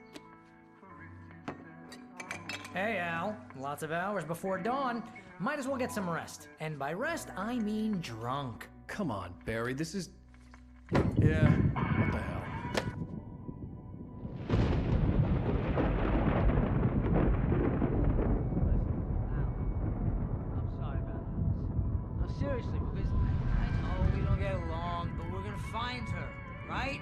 Hey, Al. Lots of hours before dawn. Might as well get some rest. And by rest, I mean drunk. Come on, Barry, this is... Yeah, what the hell? I'm sorry about this. No, seriously, because I know we don't get along, but we're gonna find her, right?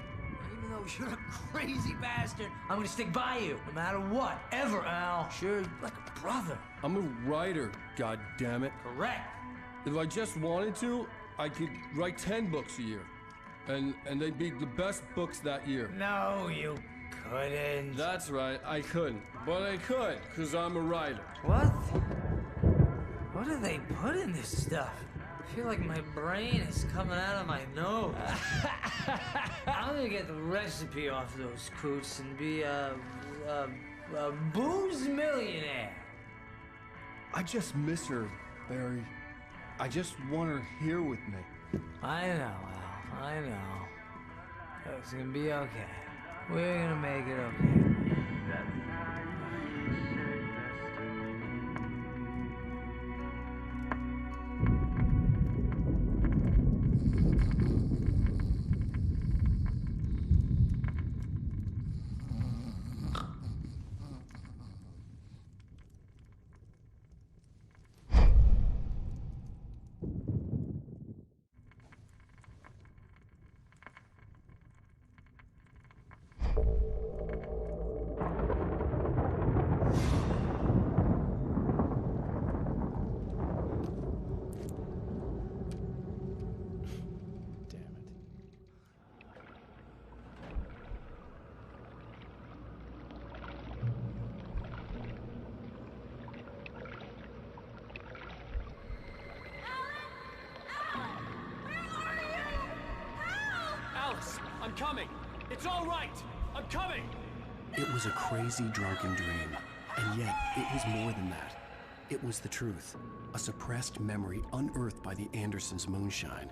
Even though you're a crazy bastard, I'm gonna stick by you, no matter what, ever, Al. Sure, like a brother. I'm a writer, goddammit. Correct. If I just wanted to, I could write 10 books a year. And they'd be the best books that year. No, you couldn't. That's right, I couldn't. But I could, because I'm a writer. What? What do they put in this stuff? I feel like my brain is coming out of my nose. I'm gonna get the recipe off those coots and be a booze millionaire. I just miss her, Barry. I just want her here with me. I know, Al. I know. It's gonna be okay. We're gonna make it okay. I'm coming! It's all right! I'm coming! It was a crazy, drunken dream. And yet, it was more than that. It was the truth. A suppressed memory unearthed by the Andersons' moonshine.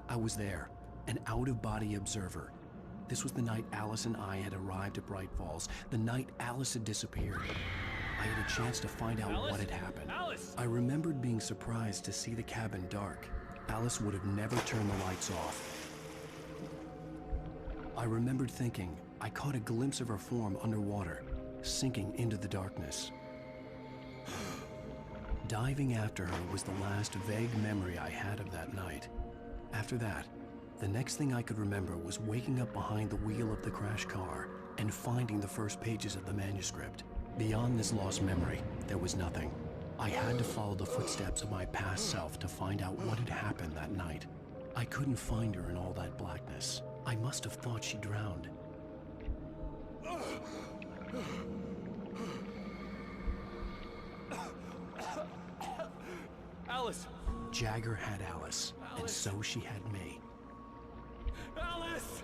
I was there, an out-of-body observer. This was the night Alice and I had arrived at Bright Falls, the night Alice had disappeared. I had a chance to find out what had happened. Alice! I remembered being surprised to see the cabin dark. Alice would have never turned the lights off. I remembered thinking I caught a glimpse of her form underwater, sinking into the darkness. Diving after her was the last vague memory I had of that night. After that, the next thing I could remember was waking up behind the wheel of the crash car and finding the first pages of the manuscript. Beyond this lost memory, there was nothing. I had to follow the footsteps of my past self to find out what had happened that night. I couldn't find her in all that blackness. I must have thought she drowned. Alice! Jagger had Alice, and so she had me. Alice!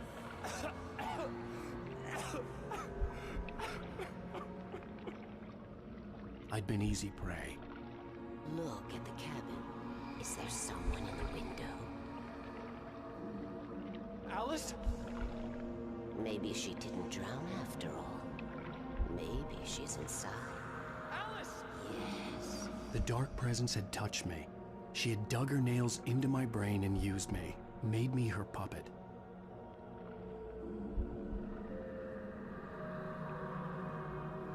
I'd been easy prey. Look at the cabin. Is there someone in the window? Alice? Maybe she didn't drown after all. Maybe she's inside. Alice! Yes. The dark presence had touched me. She had dug her nails into my brain and used me, made me her puppet.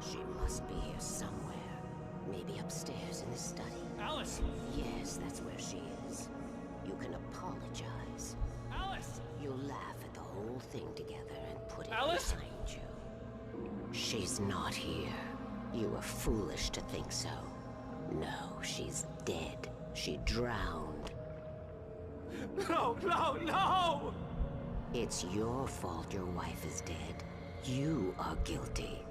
She must be here somewhere. Maybe upstairs in the study. Alice! Yes, that's where she is. You can apologize. Alice! You'll laugh at the whole thing together and put it Alice? behind you. She's not here. You were foolish to think so. No, she's dead. She drowned. No, no, no! It's your fault your wife is dead. You are guilty.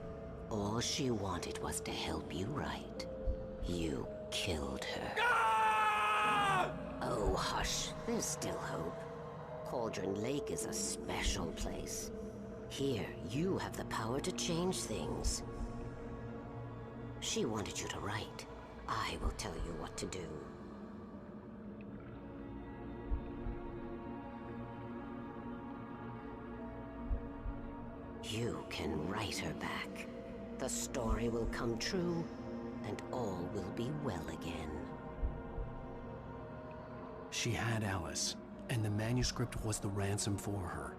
All she wanted was to help you right. You killed her. Ah! Oh, hush. There's still hope. Cauldron Lake is a special place. Here, you have the power to change things. She wanted you to write. I will tell you what to do. You can write her back. The story will come true, and all will be well again. She had Alice, and the manuscript was the ransom for her.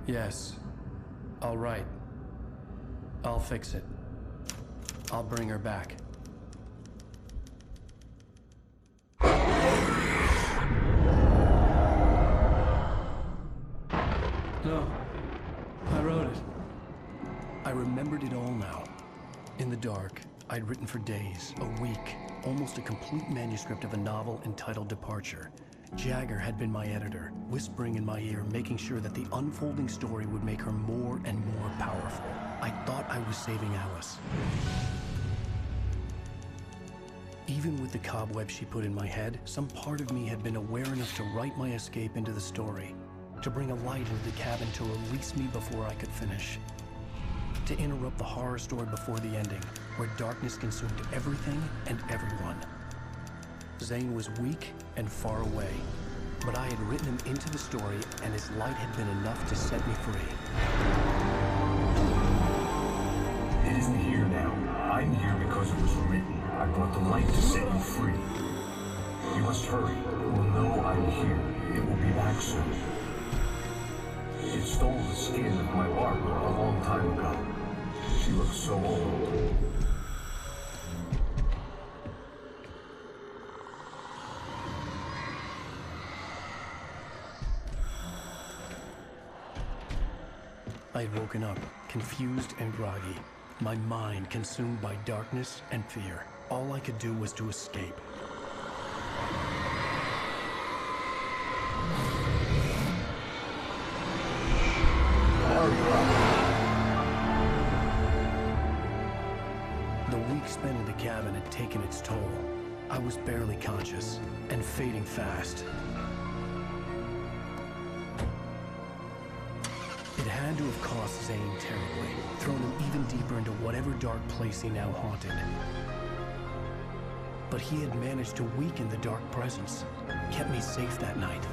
Yes. All right. I'll fix it. I'll bring her back. No. I wrote it. I remembered it all now. In the dark, I'd written for days, a week, almost a complete manuscript of a novel entitled Departure. Jagger had been my editor, whispering in my ear, making sure that the unfolding story would make her more and more powerful. I thought I was saving Alice. Even with the cobweb she put in my head, some part of me had been aware enough to write my escape into the story, to bring a light into the cabin to release me before I could finish, to interrupt the horror story before the ending, where darkness consumed everything and everyone. Zane was weak and far away, but I had written him into the story, and his light had been enough to set me free. It isn't here now. I'm here because it was written. I brought the light to set you free. You must hurry. It will know I'm here. It will be back soon. It stole the skin of my Barbara a long time ago. She looks so old. I had woken up, confused and groggy, my mind consumed by darkness and fear. All I could do was to escape. The week spent in the cabin had taken its toll. I was barely conscious and fading fast. It had to have cost Zane terribly, thrown him even deeper into whatever dark place he now haunted. But he had managed to weaken the dark presence, kept me safe that night.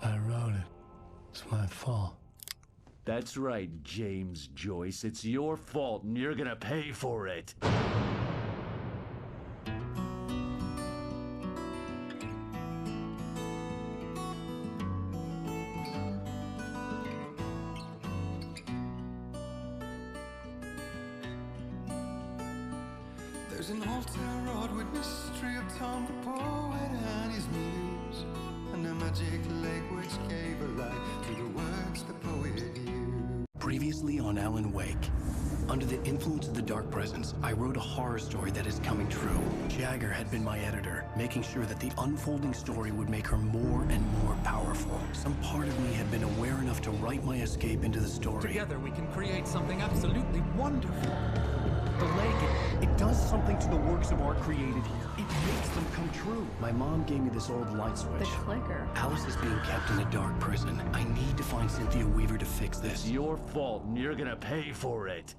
I wrote it. It's my fault. That's right, James Joyce. It's your fault, and you're gonna pay for it. There's an old town road with mystery of Tom the poet and his muse, and a magic lake which gave a light to the words the poet used. Previously on Alan Wake. Under the influence of the dark presence, I wrote a horror story that is coming true. Jagger had been my editor, making sure that the unfolding story would make her more and more powerful. Some part of me had been aware enough to write my escape into the story. Together we can create something absolutely wonderful. The lake, it does something to the works of art created here. It makes them come true. My mom gave me this old light switch. The clicker. Alice is being kept in a dark prison. I need to find Cynthia Weaver to fix this. It's your fault, and you're gonna pay for it.